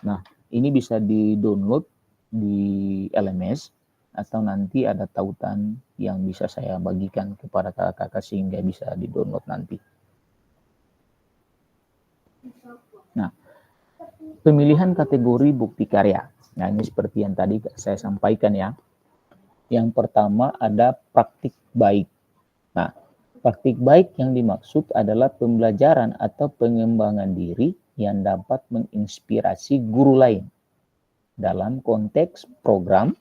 Nah, ini bisa di-download di LMS atau nanti ada tautan yang bisa saya bagikan kepada kakak-kakak sehingga bisa di-download nanti. Nah, pemilihan kategori bukti karya. Nah, ini seperti yang tadi saya sampaikan ya. Yang pertama ada praktik baik. Nah, praktik baik yang dimaksud adalah pembelajaran atau pengembangan diri yang dapat menginspirasi guru lain. Dalam konteks program,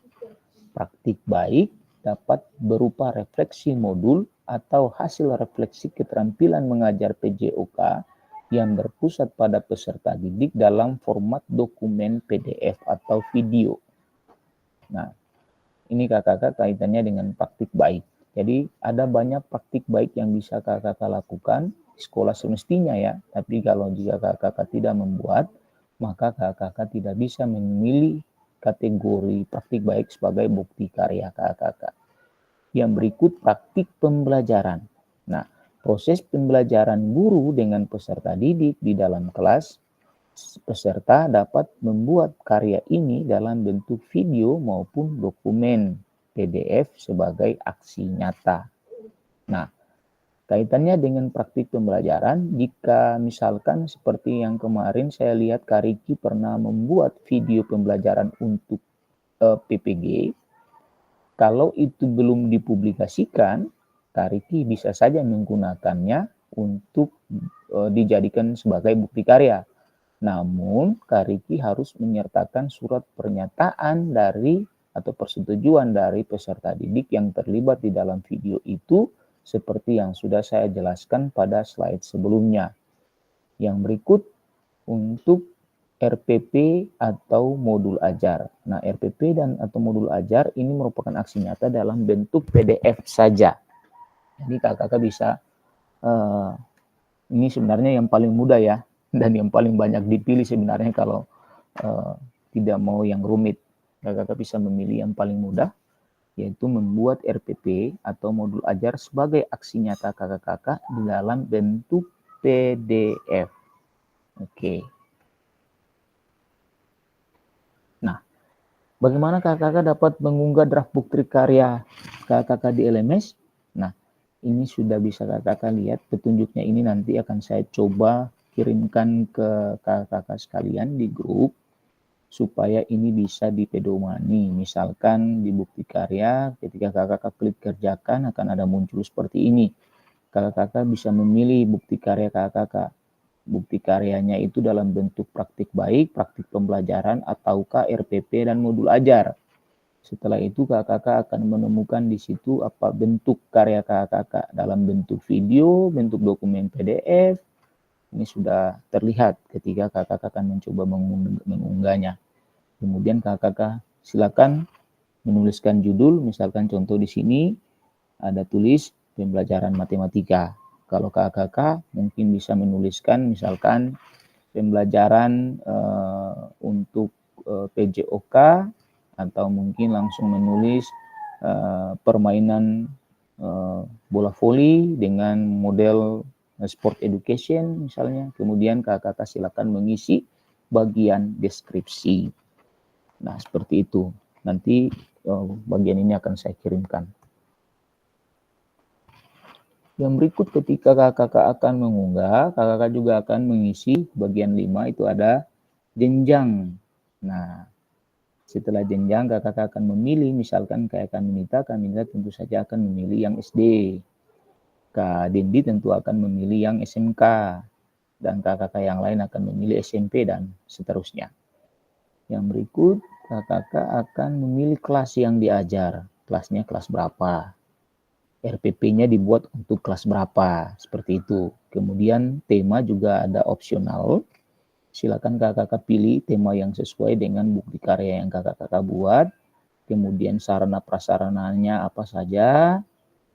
praktik baik dapat berupa refleksi modul atau hasil refleksi keterampilan mengajar PJOK yang berpusat pada peserta didik dalam format dokumen PDF atau video. Nah, ini kakak-kakak kaitannya dengan praktik baik. Jadi ada banyak praktik baik yang bisa kakak-kakak lakukan di sekolah semestinya ya. Tapi kalau jika kakak-kakak tidak membuat, maka kakak-kakak tidak bisa memilih kategori praktik baik sebagai bukti karya kakak-kakak. Yang berikut praktik pembelajaran. Nah, proses pembelajaran guru dengan peserta didik di dalam kelas, peserta dapat membuat karya ini dalam bentuk video maupun dokumen PDF sebagai aksi nyata. Nah, kaitannya dengan praktik pembelajaran, jika misalkan seperti yang kemarin saya lihat Kak Riki pernah membuat video pembelajaran untuk PPG, kalau itu belum dipublikasikan, Kak Riki bisa saja menggunakannya untuk dijadikan sebagai bukti karya. Namun, Kak Riki harus menyertakan surat pernyataan dari atau persetujuan dari peserta didik yang terlibat di dalam video itu seperti yang sudah saya jelaskan pada slide sebelumnya. Yang berikut untuk RPP atau modul ajar. Nah, RPP dan atau modul ajar ini merupakan aksi nyata dalam bentuk PDF saja. Jadi kakak-kakak bisa, ini sebenarnya yang paling mudah ya, dan yang paling banyak dipilih sebenarnya kalau tidak mau yang rumit. Kakak-kakak bisa memilih yang paling mudah, yaitu membuat RPP atau modul ajar sebagai aksi nyata kakak-kakak di dalam bentuk PDF. Oke. Nah, bagaimana kakak-kakak dapat mengunggah draft bukti karya kakak-kakak di LMS? Nah, ini sudah bisa kakak-kakak lihat petunjuknya. Ini nanti akan saya coba kirimkan ke kakak-kakak sekalian di grup supaya ini bisa dipedomani. Misalkan di bukti karya ketika kakak-kakak klik kerjakan akan ada muncul seperti ini. Kakak-kakak bisa memilih bukti karya kakak-kakak. Bukti karyanya itu dalam bentuk praktik baik, praktik pembelajaran, ataukah RPP dan modul ajar. Setelah itu kakak-kakak akan menemukan di situ apa bentuk karya kakak-kakak dalam bentuk video, bentuk dokumen PDF. Ini sudah terlihat ketika kakak-kakak akan mencoba mengunggahnya. Kemudian kakak-kakak silakan menuliskan judul, misalkan contoh di sini ada tulis pembelajaran matematika. Kalau kakak-kakak mungkin bisa menuliskan misalkan pembelajaran untuk PJOK, atau mungkin langsung menulis permainan bola voli dengan model sport education misalnya. Kemudian kakak-kakak silakan mengisi bagian deskripsi. Nah, seperti itu. Nanti bagian ini akan saya kirimkan. Yang berikut ketika kakak-kakak akan mengunggah, kakak-kakak juga akan mengisi bagian 5 itu ada jenjang. Nah, setelah jenjang kakak-kakak akan memilih, misalkan kayak Kaminita tentu saja akan memilih yang SD. Kak Dendi tentu akan memilih yang SMK, dan kakak-kakak yang lain akan memilih SMP dan seterusnya. Yang berikut kakak-kakak akan memilih kelas yang diajar, kelasnya kelas berapa, RPP-nya dibuat untuk kelas berapa, seperti itu. Kemudian tema juga ada opsional, silakan kakak-kakak pilih tema yang sesuai dengan bukti karya yang kakak-kakak buat. Kemudian sarana prasarananya apa saja.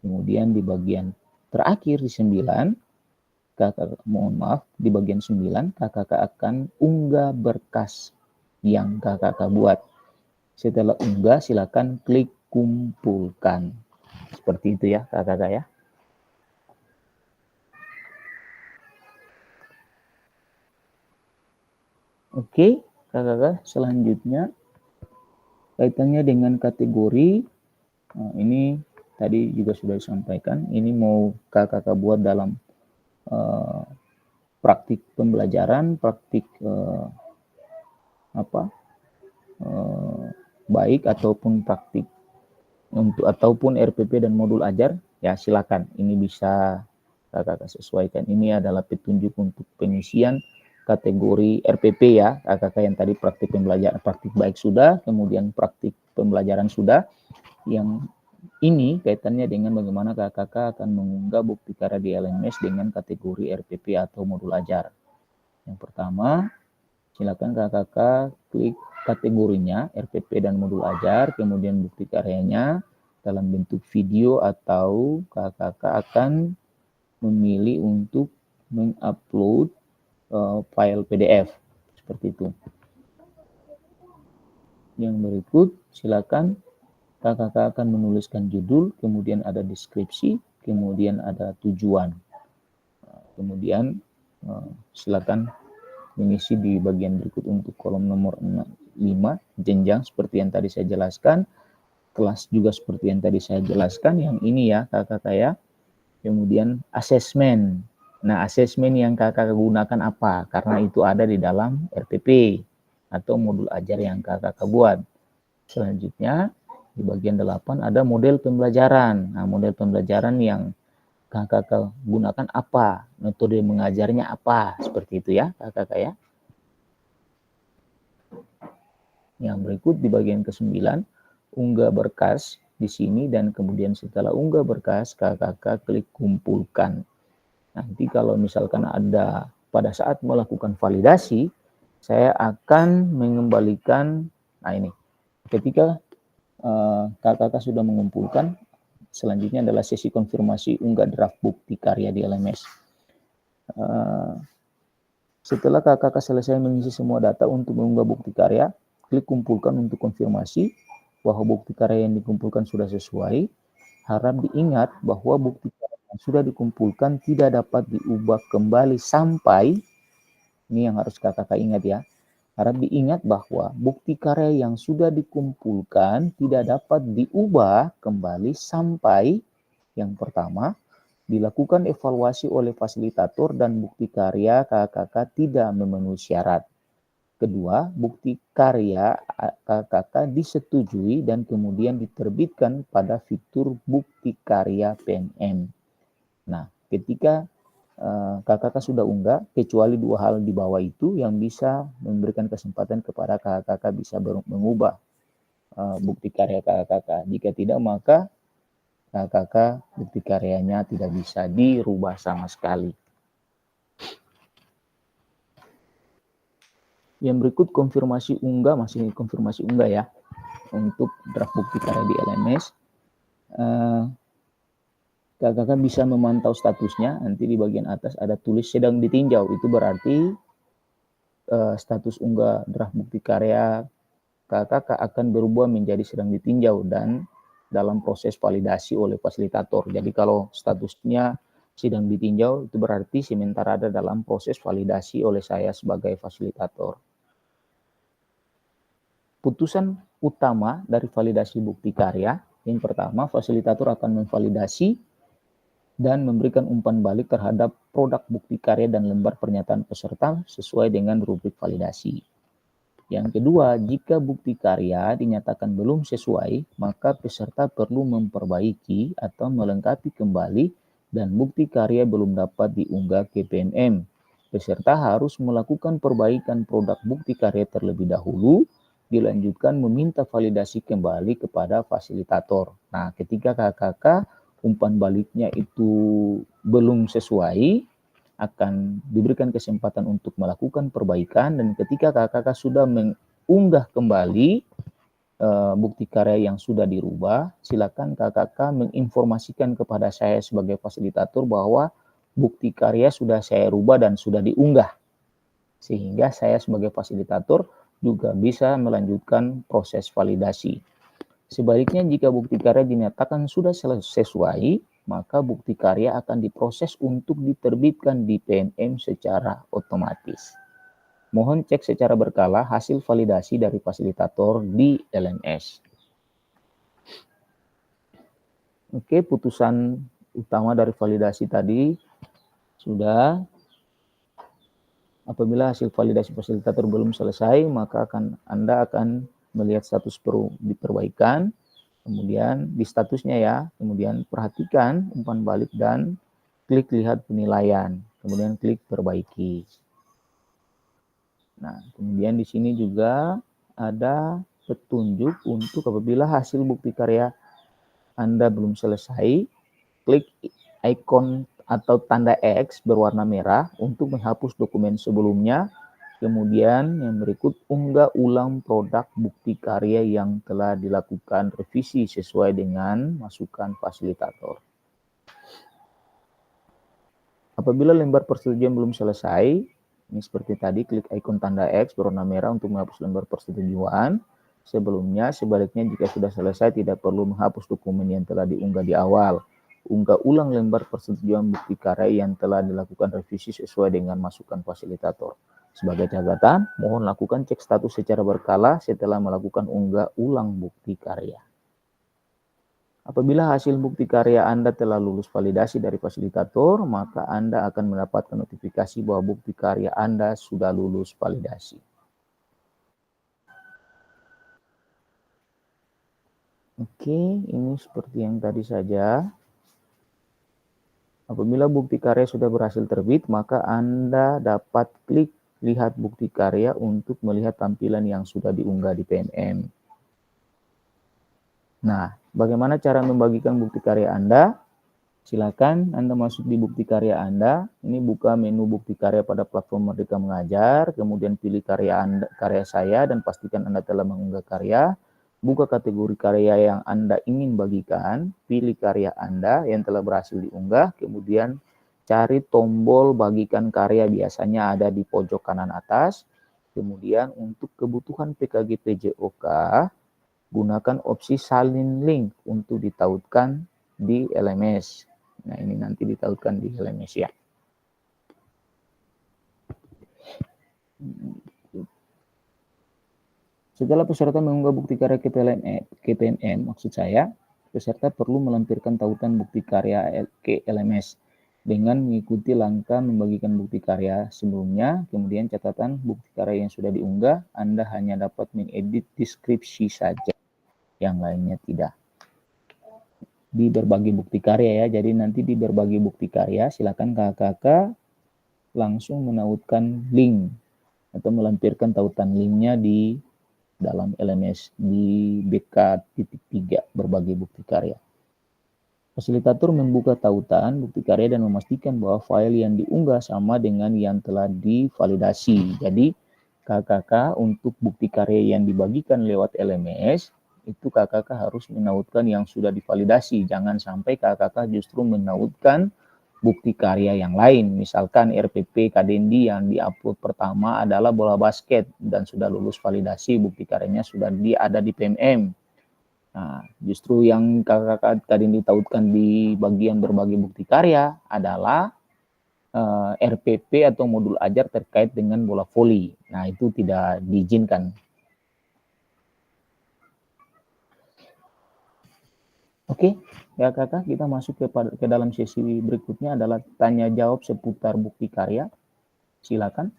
Kemudian di bagian terakhir di 9, kakak mohon maaf di bagian 9 kakak akan unggah berkas yang kakak buat. Setelah unggah silakan klik kumpulkan. Seperti itu ya kakak ya. Oke, kakak selanjutnya kaitannya dengan kategori. Nah, ini tadi juga sudah disampaikan. Ini mau kakak buat dalam praktik pembelajaran, praktik baik ataupun praktik ataupun RPP dan modul ajar, ya silakan. Ini bisa kakak sesuaikan. Ini adalah petunjuk untuk pengisian kategori RPP ya kakak yang tadi praktik pembelajaran, praktik baik sudah, kemudian praktik pembelajaran sudah. Yang ini kaitannya dengan bagaimana kakak akan mengunggah bukti karya di LMS dengan kategori RPP atau modul ajar. Yang pertama, silakan kakak klik kategorinya RPP dan modul ajar, kemudian bukti karyanya dalam bentuk video atau kakak akan memilih untuk mengupload file PDF seperti itu. Yang berikut silakan kakak akan menuliskan judul, kemudian ada deskripsi, kemudian ada tujuan. Kemudian silakan mengisi di bagian berikut untuk kolom nomor 5 jenjang seperti yang tadi saya jelaskan, kelas juga seperti yang tadi saya jelaskan. Yang ini ya kakak ya. Kemudian asesmen. Nah, asesmen yang kakak gunakan apa? Karena itu ada di dalam RPP atau modul ajar yang kakak buat. Selanjutnya di bagian 8 ada model pembelajaran. Nah, model pembelajaran yang kakak gunakan apa? Metode mengajarnya apa? Seperti itu ya kakak ya. Yang berikut di bagian ke-9, unggah berkas di sini, dan kemudian setelah unggah berkas kakak klik kumpulkan. Nanti kalau misalkan ada pada saat melakukan validasi, saya akan mengembalikan, nah ini, ketika kakak sudah mengumpulkan, selanjutnya adalah sesi konfirmasi unggah draft bukti karya di LMS. Setelah kakak selesai mengisi semua data untuk mengunggah bukti karya, klik kumpulkan untuk konfirmasi bahwa bukti karya yang dikumpulkan sudah sesuai. Harap diingat bahwa bukti karya yang sudah dikumpulkan tidak dapat diubah kembali sampai, ini yang harus kakak ingat ya, harap diingat bahwa bukti karya yang sudah dikumpulkan tidak dapat diubah kembali sampai, yang pertama, dilakukan evaluasi oleh fasilitator dan bukti karya kakak tidak memenuhi syarat. Kedua, bukti karya kakak disetujui dan kemudian diterbitkan pada fitur bukti karya PNM. Nah, ketika kakak sudah unggah, kecuali dua hal di bawah itu yang bisa memberikan kesempatan kepada kakak bisa mengubah bukti karya kakak. Jika tidak, maka kakak bukti karyanya tidak bisa dirubah sama sekali. Yang berikut konfirmasi unggah, masih konfirmasi unggah ya, untuk draft bukti karya di LMS. Kakak bisa memantau statusnya, nanti di bagian atas ada tulis sedang ditinjau, itu berarti status unggah draft bukti karya kakak akan berubah menjadi sedang ditinjau dan dalam proses validasi oleh fasilitator. Jadi kalau statusnya sedang ditinjau, itu berarti sementara ada dalam proses validasi oleh saya sebagai fasilitator. Putusan utama dari validasi bukti karya, yang pertama, fasilitator akan memvalidasi dan memberikan umpan balik terhadap produk bukti karya dan lembar pernyataan peserta sesuai dengan rubrik validasi. Yang kedua, jika bukti karya dinyatakan belum sesuai, maka peserta perlu memperbaiki atau melengkapi kembali dan bukti karya belum dapat diunggah ke PNM. Peserta harus melakukan perbaikan produk bukti karya terlebih dahulu, dilanjutkan meminta validasi kembali kepada fasilitator. Nah, ketika kakak umpan baliknya itu belum sesuai, akan diberikan kesempatan untuk melakukan perbaikan, dan ketika kakak sudah mengunggah kembali bukti karya yang sudah dirubah, silakan kakak menginformasikan kepada saya sebagai fasilitator bahwa bukti karya sudah saya rubah dan sudah diunggah. Sehingga saya sebagai fasilitator juga bisa melanjutkan proses validasi. Sebaliknya jika bukti karya dinyatakan sudah sesuai, maka bukti karya akan diproses untuk diterbitkan di PNM secara otomatis. Mohon cek secara berkala hasil validasi dari fasilitator di LMS. Oke, putusan utama dari validasi tadi sudah. Apabila hasil validasi fasilitator belum selesai, maka Anda akan melihat status perlu diperbaikan, kemudian di statusnya ya, kemudian perhatikan umpan balik dan klik lihat penilaian, kemudian klik perbaiki. Nah, kemudian di sini juga ada petunjuk untuk apabila hasil bukti karya Anda belum selesai, klik ikon atau tanda X berwarna merah untuk menghapus dokumen sebelumnya. Kemudian yang berikut, unggah ulang produk bukti karya yang telah dilakukan revisi sesuai dengan masukan fasilitator. Apabila lembar persetujuan belum selesai, ini seperti tadi, klik ikon tanda X berwarna merah untuk menghapus lembar persetujuan. Sebelumnya, sebaliknya jika sudah selesai tidak perlu menghapus dokumen yang telah diunggah di awal. Unggah ulang lembar persetujuan bukti karya yang telah dilakukan revisi sesuai dengan masukan fasilitator. Sebagai catatan, mohon lakukan cek status secara berkala setelah melakukan unggah ulang bukti karya. Apabila hasil bukti karya Anda telah lulus validasi dari fasilitator, maka Anda akan mendapatkan notifikasi bahwa bukti karya Anda sudah lulus validasi. Oke, ini seperti yang tadi saja. Apabila bukti karya sudah berhasil terbit, maka Anda dapat klik lihat bukti karya untuk melihat tampilan yang sudah diunggah di PNM. Nah, bagaimana cara membagikan bukti karya Anda? Silakan Anda masuk di bukti karya Anda. Ini buka menu bukti karya pada platform Merdeka Mengajar, kemudian pilih karya saya dan pastikan Anda telah mengunggah karya. Buka kategori karya yang Anda ingin bagikan, pilih karya Anda yang telah berhasil diunggah, kemudian cari tombol bagikan karya, biasanya ada di pojok kanan atas. Kemudian untuk kebutuhan PKG PJOK, gunakan opsi salin link untuk ditautkan di LMS. Nah, ini nanti ditautkan di LMS ya. Setelah peserta mengunggah bukti karya ke PNM, maksud saya, peserta perlu melampirkan tautan bukti karya ke LMS dengan mengikuti langkah membagikan bukti karya sebelumnya. Kemudian catatan bukti karya yang sudah diunggah, Anda hanya dapat mengedit deskripsi saja, yang lainnya tidak. Di berbagi bukti karya ya, jadi nanti di berbagi bukti karya, silakan kakak-kakak langsung menautkan link atau melampirkan tautan linknya di dalam LMS di BK.3 berbagi bukti karya. Fasilitator membuka tautan bukti karya dan memastikan bahwa file yang diunggah sama dengan yang telah divalidasi. Jadi kakak untuk bukti karya yang dibagikan lewat LMS itu kakak harus menautkan yang sudah divalidasi. Jangan sampai kakak justru menautkan bukti karya yang lain, misalkan RPP Kadendi yang diupload pertama adalah bola basket dan sudah lulus validasi, bukti karyanya sudah ada di PMM. Nah, justru yang kakak Kadendi tautkan di bagian berbagi bukti karya adalah RPP atau modul ajar terkait dengan bola voli. Nah, itu tidak diizinkan. Oke, ya kakak, kita masuk ke dalam sesi berikutnya adalah tanya jawab seputar bukti karya. Silakan.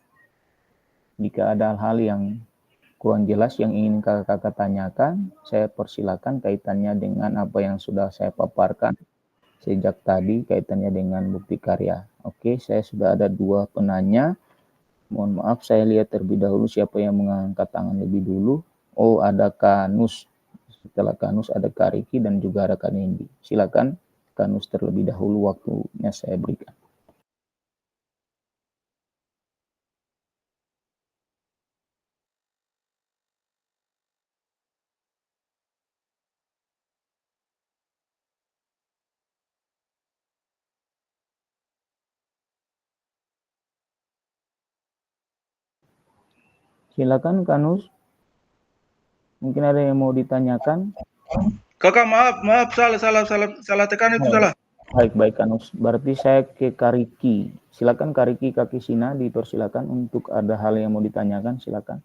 Jika ada hal-hal yang kurang jelas yang ingin kakak tanyakan, saya persilakan kaitannya dengan apa yang sudah saya paparkan sejak tadi kaitannya dengan bukti karya. Oke, saya sudah ada 2 penanya. Mohon maaf, saya lihat terlebih dahulu siapa yang mengangkat tangan lebih dulu. Oh, ada Kanus. Setelah Kanus ada Kak Riki dan juga ada Kak Nendi. Silakan Kanus terlebih dahulu, waktunya saya berikan. Silakan Kanus. Mungkin ada yang mau ditanyakan. Kakak maaf salah tekan itu salah. Baik Kanus. Berarti saya ke Kariki. Silakan Kariki Kakisina, dipersilakan untuk ada hal yang mau ditanyakan, silakan.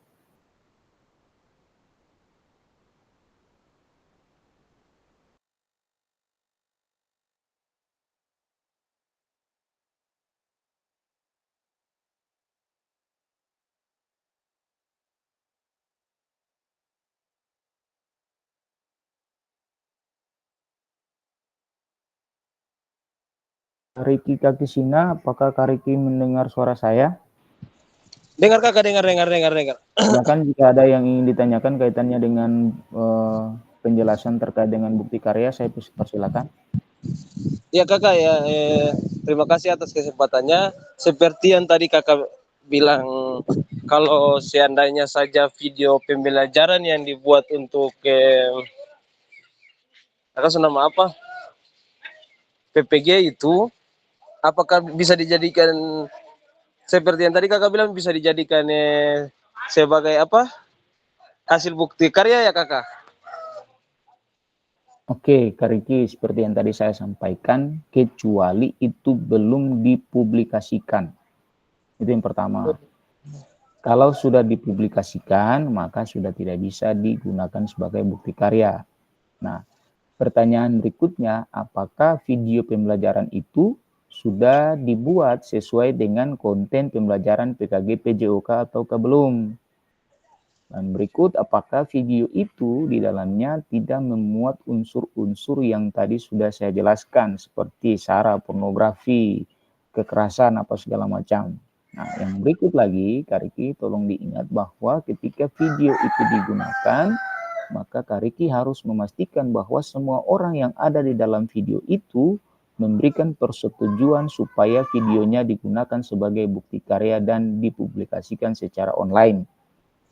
Kariki Kakisina, apakah Kariki mendengar suara saya? Dengar kakak, dengar. Silakan jika ada yang ingin ditanyakan kaitannya dengan penjelasan terkait dengan bukti karya, saya persilakan. Ya kakak ya, terima kasih atas kesempatannya. Seperti yang tadi kakak bilang, kalau seandainya saja video pembelajaran yang dibuat untuk kakak nama apa? PPG itu, apakah bisa dijadikan seperti yang tadi kakak bilang bisa dijadikan sebagai apa? Hasil bukti karya ya kakak? Oke, Kariki, seperti yang tadi saya sampaikan, kecuali itu belum dipublikasikan. Itu yang pertama. Kalau sudah dipublikasikan, maka sudah tidak bisa digunakan sebagai bukti karya. Nah, pertanyaan berikutnya, apakah video pembelajaran itu sudah dibuat sesuai dengan konten pembelajaran PKG PJOK ataukah belum? Dan berikut, apakah video itu di dalamnya tidak memuat unsur-unsur yang tadi sudah saya jelaskan, seperti sara, pornografi, kekerasan, apa segala macam. Nah, yang berikut lagi, Kariki tolong diingat bahwa ketika video itu digunakan, maka Kariki harus memastikan bahwa semua orang yang ada di dalam video itu memberikan persetujuan supaya videonya digunakan sebagai bukti karya dan dipublikasikan secara online.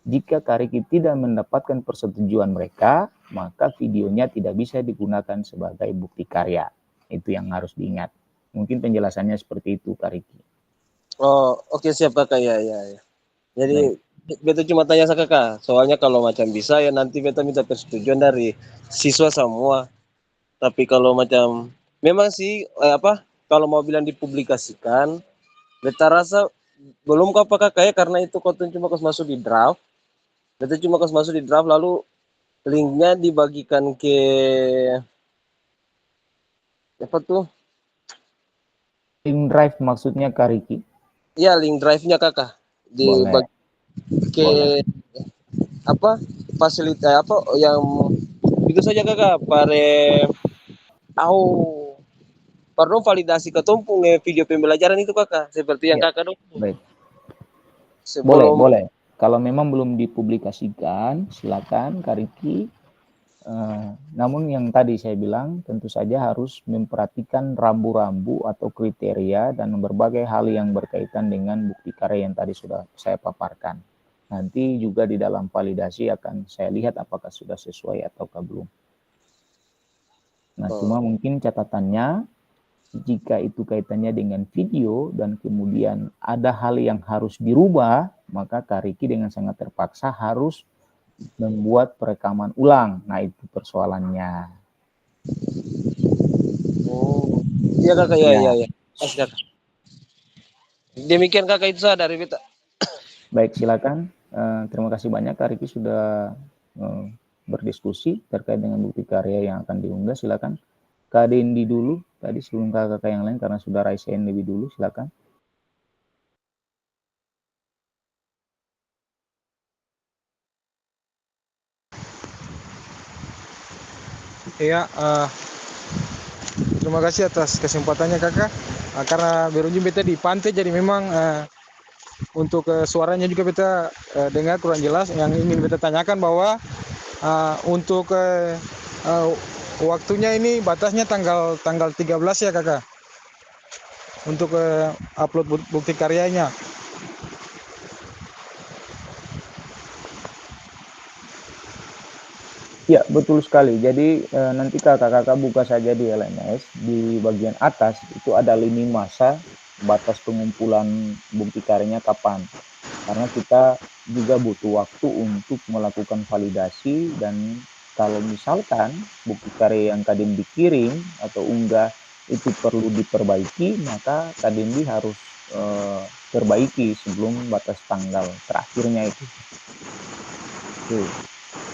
Jika Kariki tidak mendapatkan persetujuan mereka, maka videonya tidak bisa digunakan sebagai bukti karya. Itu yang harus diingat. Mungkin penjelasannya seperti itu, Kariki. Oh, oke, siap kakak ya. Jadi beta cuma tanya sama kakak, soalnya kalau macam bisa ya nanti beta minta persetujuan dari siswa semua. Tapi kalau macam memang sih kalau mau bilang dipublikasikan, beta rasa belum kok apa kakak ya, karena itu konten cuma kos masuk di draft. Beta cuma kos masuk di draft, lalu linknya dibagikan ke apa tuh? Link drive maksudnya, Kariki? Iya, link drive-nya kakak dibagi ke apa fasilitas apa yang itu saja kakak pare perlu validasi ketumpung video pembelajaran itu kakak, seperti yang kakak dong. Baik. Sebelum Boleh. Kalau memang belum dipublikasikan, silakan Kariki. Namun yang tadi saya bilang, tentu saja harus memperhatikan rambu-rambu atau kriteria dan berbagai hal yang berkaitan dengan bukti karya yang tadi sudah saya paparkan. Nanti juga di dalam validasi akan saya lihat apakah sudah sesuai ataukah belum. Nah, cuma mungkin catatannya, jika itu kaitannya dengan video dan kemudian ada hal yang harus dirubah, maka Kariki dengan sangat terpaksa harus membuat perekaman ulang. Nah, itu persoalannya. Oh, iya kakak, ya. Kakak. Demikian kakak itu dari beta. Baik, silakan. Terima kasih banyak Kariki sudah berdiskusi terkait dengan bukti karya yang akan diunggah. Silakan Kak Dendi dulu tadi sebelum kakak yang lain karena sudah raise hand lebih dulu. Silakan. Iya, terima kasih atas kesempatannya kakak. Karena berunjung beta di pantai, jadi memang untuk suaranya juga beta dengar kurang jelas. Yang ingin beta tanyakan bahwa untuk waktunya ini batasnya tanggal 13 ya kakak, untuk upload bukti karyanya. Ya, betul sekali. Jadi nanti kakak-kakak buka saja di LMS, di bagian atas itu ada lini masa batas pengumpulan bukti karyanya kapan. Karena kita juga butuh waktu untuk melakukan validasi, dan kalau misalkan bukti karya yang Kak Dendi kirim atau unggah itu perlu diperbaiki, maka Kak Dendi harus perbaiki sebelum batas tanggal terakhirnya itu. Oke.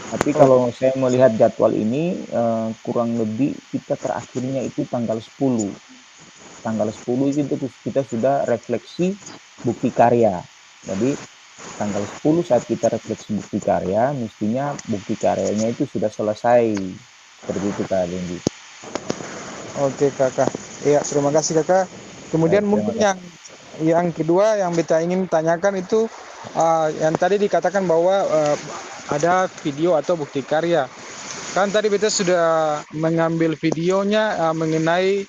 Tapi kalau saya melihat jadwal ini kurang lebih kita terakhirnya itu tanggal 10. Tanggal 10 itu kita sudah refleksi bukti karya. Jadi tanggal 10 saat kita refleksi bukti karya, mestinya bukti karyanya itu sudah selesai. Seperti itu Kak Dendi. Oke kakak, iya terima kasih kakak. Kemudian Baik, terima mungkin kasih. yang kedua yang beta ingin tanyakan itu yang tadi dikatakan bahwa ada video atau bukti karya. Kan tadi beta sudah mengambil videonya mengenai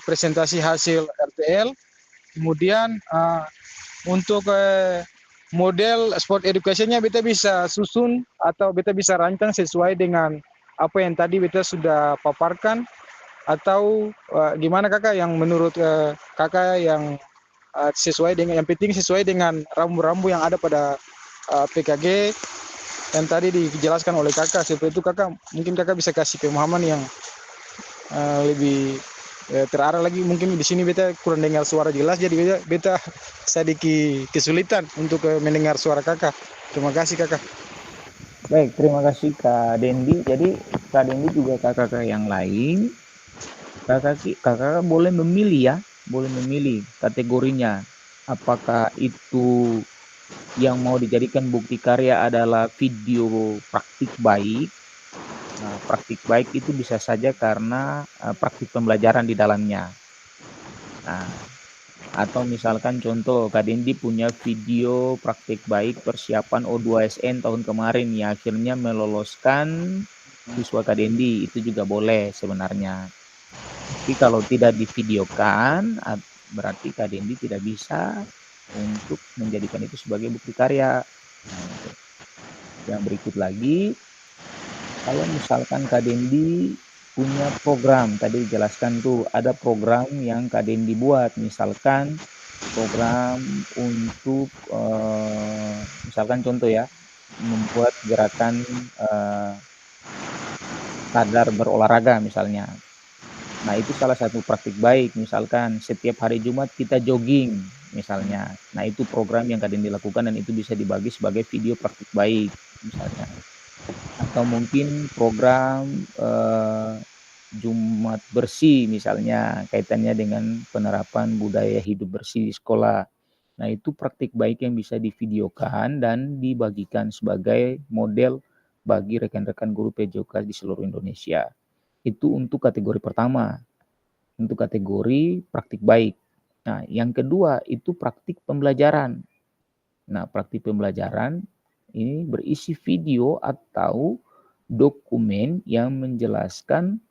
presentasi hasil RTL. Kemudian untuk model sport education-nya beta bisa susun atau beta bisa rancang sesuai dengan apa yang tadi beta sudah paparkan, atau gimana kakak yang menurut kakak yang sesuai dengan, yang penting sesuai dengan rambu-rambu yang ada pada PKG yang tadi dijelaskan oleh kakak. Seperti itu kakak, mungkin kakak bisa kasih pemahaman yang lebih terarah lagi. Mungkin di sini beta kurang dengar suara jelas, jadi beta sedikit kesulitan untuk mendengar suara kakak. Terima kasih kakak. Baik, terima kasih Kak Dendi. Jadi Kak Dendi juga kakak yang lain, kakak boleh memilih ya, boleh memilih kategorinya. Apakah itu yang mau dijadikan bukti karya adalah video praktik baik. Nah, praktik baik itu bisa saja karena praktik pembelajaran di dalamnya. Nah, atau misalkan contoh Kak Dendi punya video praktik baik persiapan O2SN tahun kemarin ya, akhirnya meloloskan siswa Kak Dendi, itu juga boleh sebenarnya. Tapi kalau tidak divideokan, berarti Kak Dendi tidak bisa untuk menjadikan itu sebagai bukti karya. Nah, itu. Yang berikut lagi, kalau misalkan Kak Dendi punya program, tadi dijelaskan tuh ada program yang Kak Dendi buat, misalkan program untuk misalkan contoh ya, membuat gerakan sadar berolahraga misalnya. Nah, itu salah satu praktik baik, misalkan setiap hari Jumat kita jogging misalnya. Nah, itu program yang kadang dilakukan dan itu bisa dibagi sebagai video praktik baik misalnya. Atau mungkin program Jumat bersih misalnya, kaitannya dengan penerapan budaya hidup bersih di sekolah. Nah, itu praktik baik yang bisa divideokan dan dibagikan sebagai model bagi rekan-rekan guru PJOK di seluruh Indonesia. Itu untuk kategori pertama, untuk kategori praktik baik. Nah, yang kedua itu praktik pembelajaran. Nah, praktik pembelajaran ini berisi video atau dokumen yang menjelaskan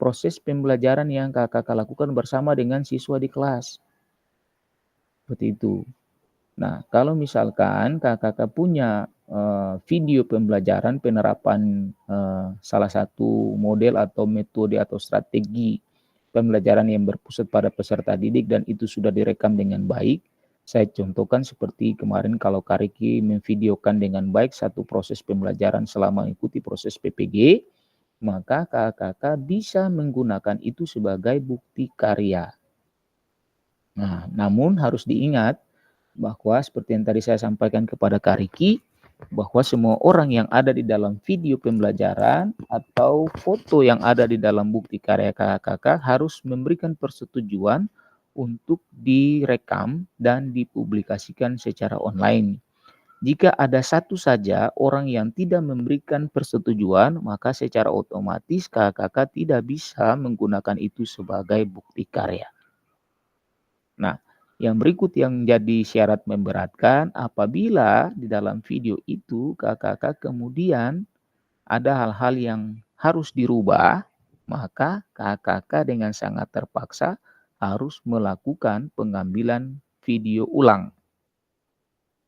proses pembelajaran yang kakak lakukan bersama dengan siswa di kelas. Seperti itu. Nah, kalau misalkan kakak punya video pembelajaran penerapan salah satu model atau metode atau strategi pembelajaran yang berpusat pada peserta didik dan itu sudah direkam dengan baik, saya contohkan seperti kemarin kalau Kariki memvideokan dengan baik satu proses pembelajaran selama mengikuti proses PPG, maka kakak bisa menggunakan itu sebagai bukti karya. Nah, namun harus diingat bahwa seperti yang tadi saya sampaikan kepada Kak Riki, bahwa semua orang yang ada di dalam video pembelajaran atau foto yang ada di dalam bukti karya kakak harus memberikan persetujuan untuk direkam dan dipublikasikan secara online. Jika ada satu saja orang yang tidak memberikan persetujuan, maka secara otomatis kakak tidak bisa menggunakan itu sebagai bukti karya. Nah, yang berikut yang jadi syarat memberatkan apabila di dalam video itu kakak kemudian ada hal-hal yang harus dirubah, maka kakak dengan sangat terpaksa harus melakukan pengambilan video ulang.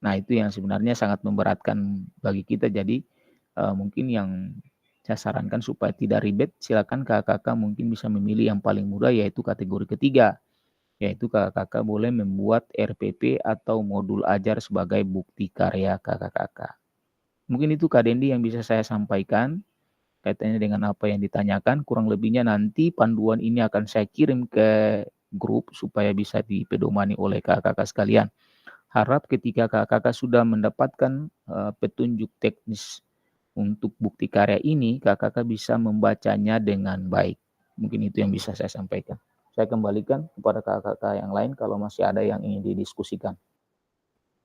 Nah, itu yang sebenarnya sangat memberatkan bagi kita. Jadi mungkin yang saya sarankan supaya tidak ribet, silakan kakak mungkin bisa memilih yang paling mudah yaitu kategori ketiga. yaitu kakak-kakak boleh membuat RPP atau modul ajar sebagai bukti karya kakak-kakak. Mungkin itu Kak Dendi yang bisa saya sampaikan kaitannya dengan apa yang ditanyakan. Kurang lebihnya nanti panduan ini akan saya kirim ke grup supaya bisa dipedomani oleh kakak-kakak sekalian. Harap ketika kakak-kakak sudah mendapatkan petunjuk teknis untuk bukti karya ini, kakak-kakak bisa membacanya dengan baik. Mungkin itu yang bisa saya sampaikan. Saya kembalikan kepada kakak-kakak yang lain kalau masih ada yang ingin didiskusikan.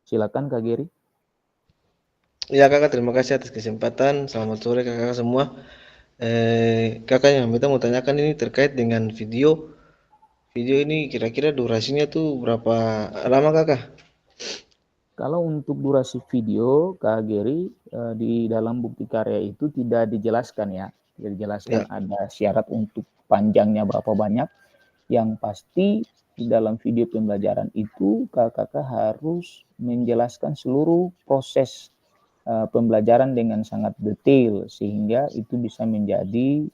Silakan Kak Geri. Ya kakak, terima kasih atas kesempatan. Selamat sore kakak semua. Kakak yang kita mau tanyakan ini terkait dengan video. Video ini kira-kira durasinya tuh berapa lama kakak? Kalau untuk durasi video, Kak Geri, di dalam bukti karya itu tidak dijelaskan ya. Tidak dijelaskan Ya, ada syarat untuk panjangnya berapa banyak. Yang pasti di dalam video pembelajaran itu kakak harus menjelaskan seluruh proses pembelajaran dengan sangat detail sehingga itu bisa menjadi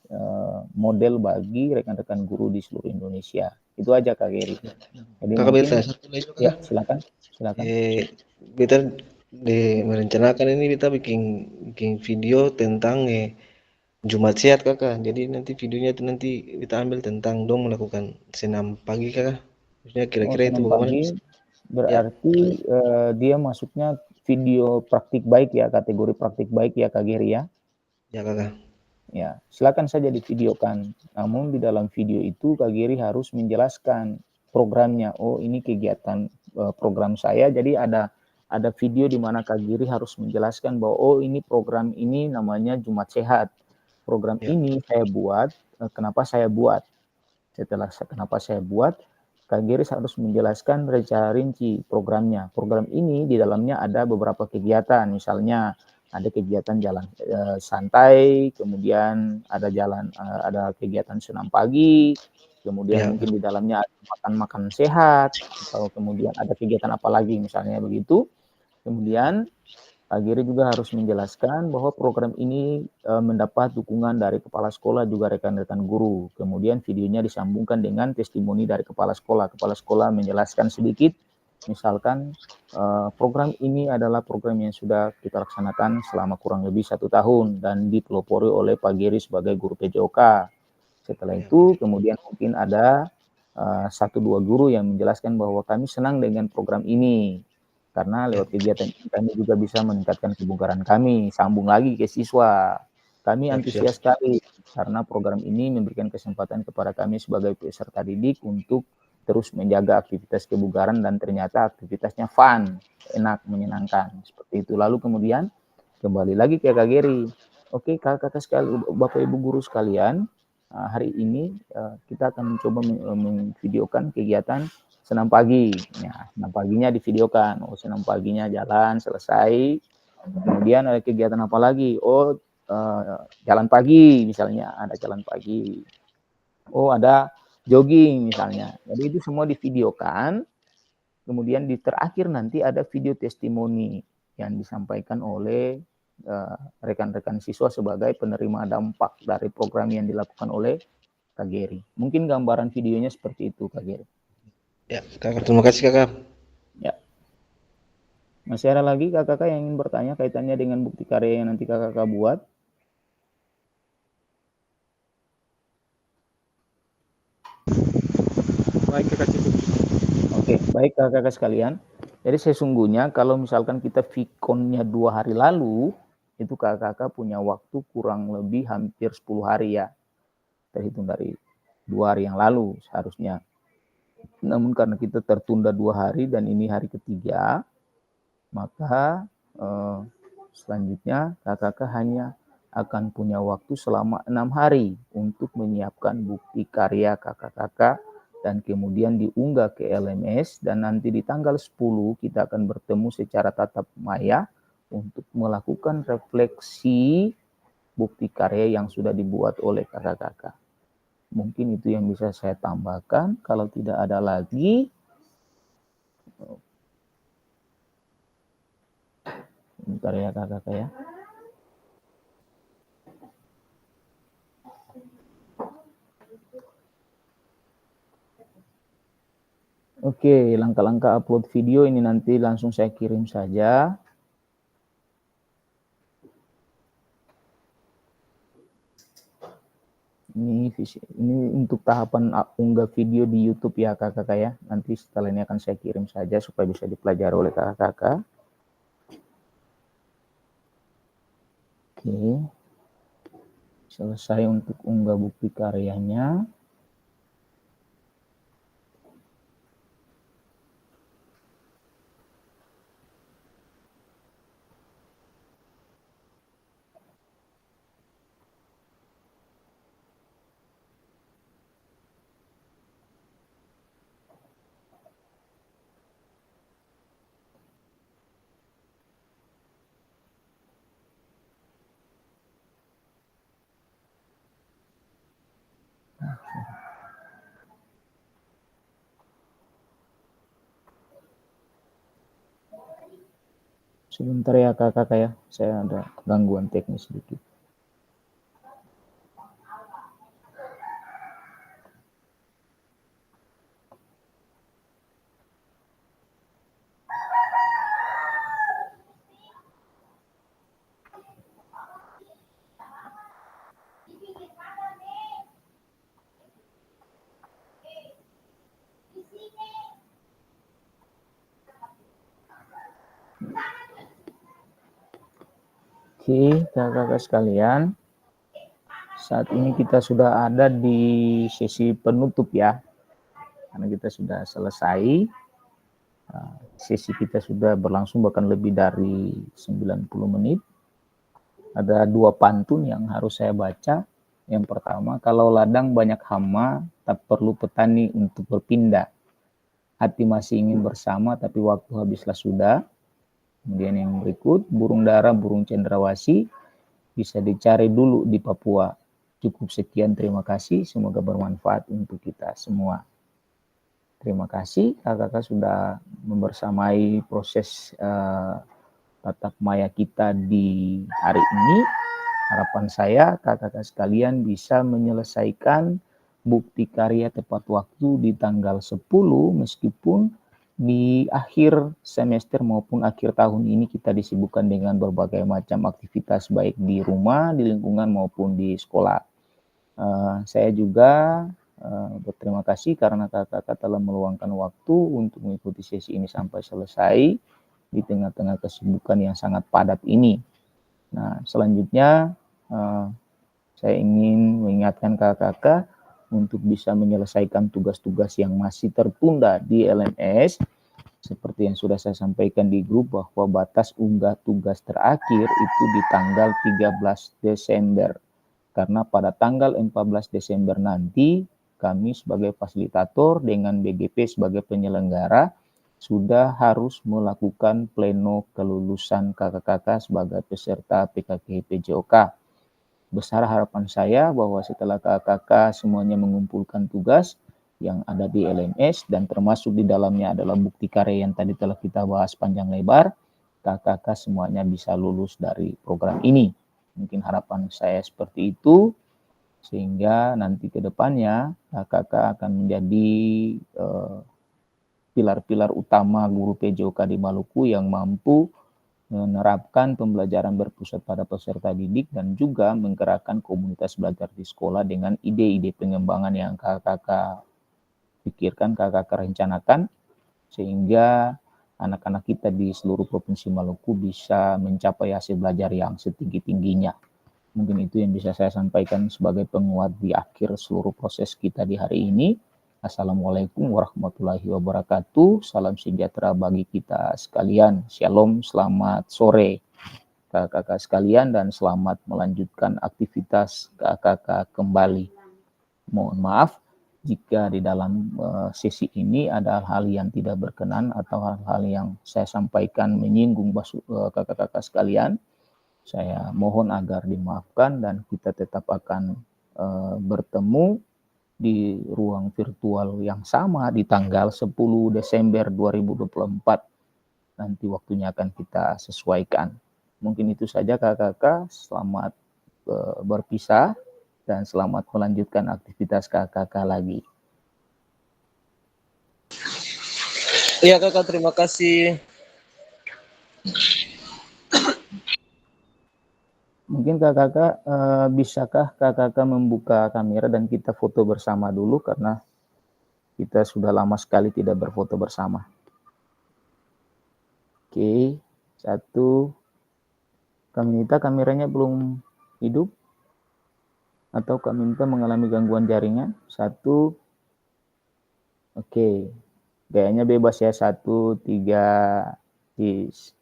model bagi rekan-rekan guru di seluruh Indonesia. Itu aja Kak Geri. Jadi kakak mungkin beta satu lagi ya kakak. silakan. Silakan. Beta merencanakan ini kita bikin bikin video tentang Jumat Sehat kakak. Jadi nanti videonya itu nanti kita ambil tentang dong melakukan senam pagi kakak. Maksudnya Oh, kira-kira itu senam bagaimana? pagi Ya, berarti dia masuknya video praktik baik ya, kategori praktik baik ya Kak Geri ya. ya kakak. Ya, silakan saja divideokan. Namun di dalam video itu Kak Giri harus menjelaskan programnya. Oh, ini kegiatan program saya. Jadi ada video di mana Kak Giri harus menjelaskan bahwa oh ini program ini namanya Jumat Sehat. Program Ya, ini saya buat, kenapa saya buat? Setelah kenapa saya buat, Kak Giri harus menjelaskan secara rinci programnya. Program ini di dalamnya ada beberapa kegiatan, misalnya ada kegiatan jalan santai, kemudian ada kegiatan senam pagi, kemudian ya, mungkin di dalamnya ada makan-makan sehat, atau kemudian ada kegiatan apa lagi misalnya begitu. Kemudian Pak Giri juga harus menjelaskan bahwa program ini mendapat dukungan dari kepala sekolah juga rekan-rekan guru. Kemudian videonya disambungkan dengan testimoni dari kepala sekolah. Kepala sekolah menjelaskan sedikit, misalkan program ini adalah program yang sudah kita laksanakan selama kurang lebih 1 tahun dan dipelopori oleh Pak Giri sebagai guru PJOK. Setelah ya, itu kemudian mungkin ada 1-2 guru yang menjelaskan bahwa kami senang dengan program ini karena ya, lewat kegiatan ini kami juga bisa meningkatkan kebugaran kami, sambung lagi ke siswa. Kami siap, siap. antusias sekali karena program ini memberikan kesempatan kepada kami sebagai peserta didik untuk terus menjaga aktivitas kebugaran dan ternyata aktivitasnya fun, enak, menyenangkan. Seperti itu. Lalu kemudian kembali lagi ke Kak Geri. Oke, kakak-kakak sekali, Bapak Ibu guru sekalian, hari ini kita akan mencoba memvideokan kegiatan senam pagi. Ya, senam paginya divideokan. Oh, senam paginya jalan selesai. Kemudian ada kegiatan apa lagi? Oh, jalan pagi misalnya, ada jalan pagi. Oh, ada jogging misalnya. Jadi itu semua divideokan. Kemudian di terakhir nanti ada video testimoni yang disampaikan oleh rekan-rekan siswa sebagai penerima dampak dari program yang dilakukan oleh Kak Geri. Mungkin gambaran videonya seperti itu, Kak Geri. Ya, kakak, terima kasih kakak. Ya. Masih ada lagi kakak-kakak yang ingin bertanya kaitannya dengan bukti karya yang nanti kakak-kakak buat? Baik kakak, cukup. Oke, baik kakak-kakak sekalian. Jadi sesungguhnya kalau misalkan kita Vkonnya 2 hari lalu, itu kakak-kakak punya waktu kurang lebih hampir 10 hari ya. Terhitung dari 2 hari yang lalu seharusnya. Namun karena kita tertunda 2 hari dan ini hari ketiga, maka selanjutnya kakak-kakak hanya akan punya waktu selama 6 hari untuk menyiapkan bukti karya kakak-kakak dan kemudian diunggah ke LMS dan nanti di tanggal 10 kita akan bertemu secara tatap maya untuk melakukan refleksi bukti karya yang sudah dibuat oleh kakak-kakak. Mungkin itu yang bisa saya tambahkan. Kalau tidak ada lagi, bentar ya kakak-kakak ya. Oke, langkah-langkah upload video ini nanti langsung saya kirim saja. Ini untuk tahapan unggah video di YouTube ya kakak-kakak ya. Nanti setelah ini akan saya kirim saja supaya bisa dipelajari oleh kakak-kakak. Oke, selesai untuk unggah bukti karyanya. Sebentar ya kakak-kakak ya, saya ada gangguan teknis sedikit. Oke, kakak-kakak sekalian, saat ini kita sudah ada di sesi penutup ya, karena kita sudah selesai. Sesi kita sudah berlangsung bahkan lebih dari 90 menit. Ada 2 pantun yang harus saya baca. Yang pertama, kalau ladang banyak hama, tak perlu petani untuk berpindah. Hati masih ingin bersama, tapi waktu habislah sudah. Kemudian yang berikut, burung dara, burung cendrawasih, bisa dicari dulu di Papua. Cukup sekian, terima kasih. Semoga bermanfaat untuk kita semua. Terima kasih kakak-kakak sudah membersamai proses tatap maya kita di hari ini. Harapan saya kakak-kakak sekalian bisa menyelesaikan bukti karya tepat waktu di tanggal 10, meskipun di akhir semester maupun akhir tahun ini kita disibukkan dengan berbagai macam aktivitas baik di rumah, di lingkungan maupun di sekolah. Saya juga berterima kasih karena kakak-kakak telah meluangkan waktu untuk mengikuti sesi ini sampai selesai di tengah-tengah kesibukan yang sangat padat ini. Nah, selanjutnya saya ingin mengingatkan kakak-kakak untuk bisa menyelesaikan tugas-tugas yang masih tertunda di LMS. Seperti yang sudah saya sampaikan di grup bahwa batas unggah tugas terakhir itu di tanggal 13 Desember. Karena pada tanggal 14 Desember nanti kami sebagai fasilitator dengan BGP sebagai penyelenggara sudah harus melakukan pleno kelulusan kakak-kakak sebagai peserta PKK PJOK. Besar harapan saya bahwa setelah kakak-kakak semuanya mengumpulkan tugas yang ada di LMS dan termasuk di dalamnya adalah bukti karya yang tadi telah kita bahas panjang lebar, kakak-kakak semuanya bisa lulus dari program ini. Mungkin harapan saya seperti itu, sehingga nanti ke depannya kakak-kakak akan menjadi pilar-pilar utama guru PJOK di Maluku yang mampu menerapkan pembelajaran berpusat pada peserta didik dan juga menggerakkan komunitas belajar di sekolah dengan ide-ide pengembangan yang kakak-kakak pikirkan, kakak-kakak rencanakan, sehingga anak-anak kita di seluruh Provinsi Maluku bisa mencapai hasil belajar yang setinggi-tingginya. Mungkin itu yang bisa saya sampaikan sebagai penguat di akhir seluruh proses kita di hari ini. Assalamualaikum warahmatullahi wabarakatuh. Salam sejahtera bagi kita sekalian. Shalom, selamat sore kakak-kakak sekalian dan selamat melanjutkan aktivitas kakak-kakak kembali. Mohon maaf jika di dalam sesi ini ada hal yang tidak berkenan atau hal-hal yang saya sampaikan menyinggung kakak-kakak sekalian. Saya mohon agar dimaafkan dan kita tetap akan bertemu di ruang virtual yang sama di tanggal 10 Desember 2024. Nanti waktunya akan kita sesuaikan. Mungkin itu saja kakak-kakak. Selamat berpisah dan selamat melanjutkan aktivitas kakak-kakak lagi. Iya kakak, terima kasih. Mungkin kakak bisakah kakak membuka kamera dan kita foto bersama dulu karena kita sudah lama sekali tidak berfoto bersama. Oke, satu. Kak Minta kameranya belum hidup atau Kak Minta mengalami gangguan jaringan? Satu. Oke, gayanya bebas ya. 1, 3, peace.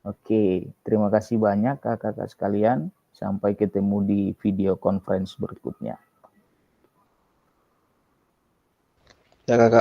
Oke, terima kasih banyak kakak-kakak sekalian. Sampai ketemu di video conference berikutnya. Ya kakak.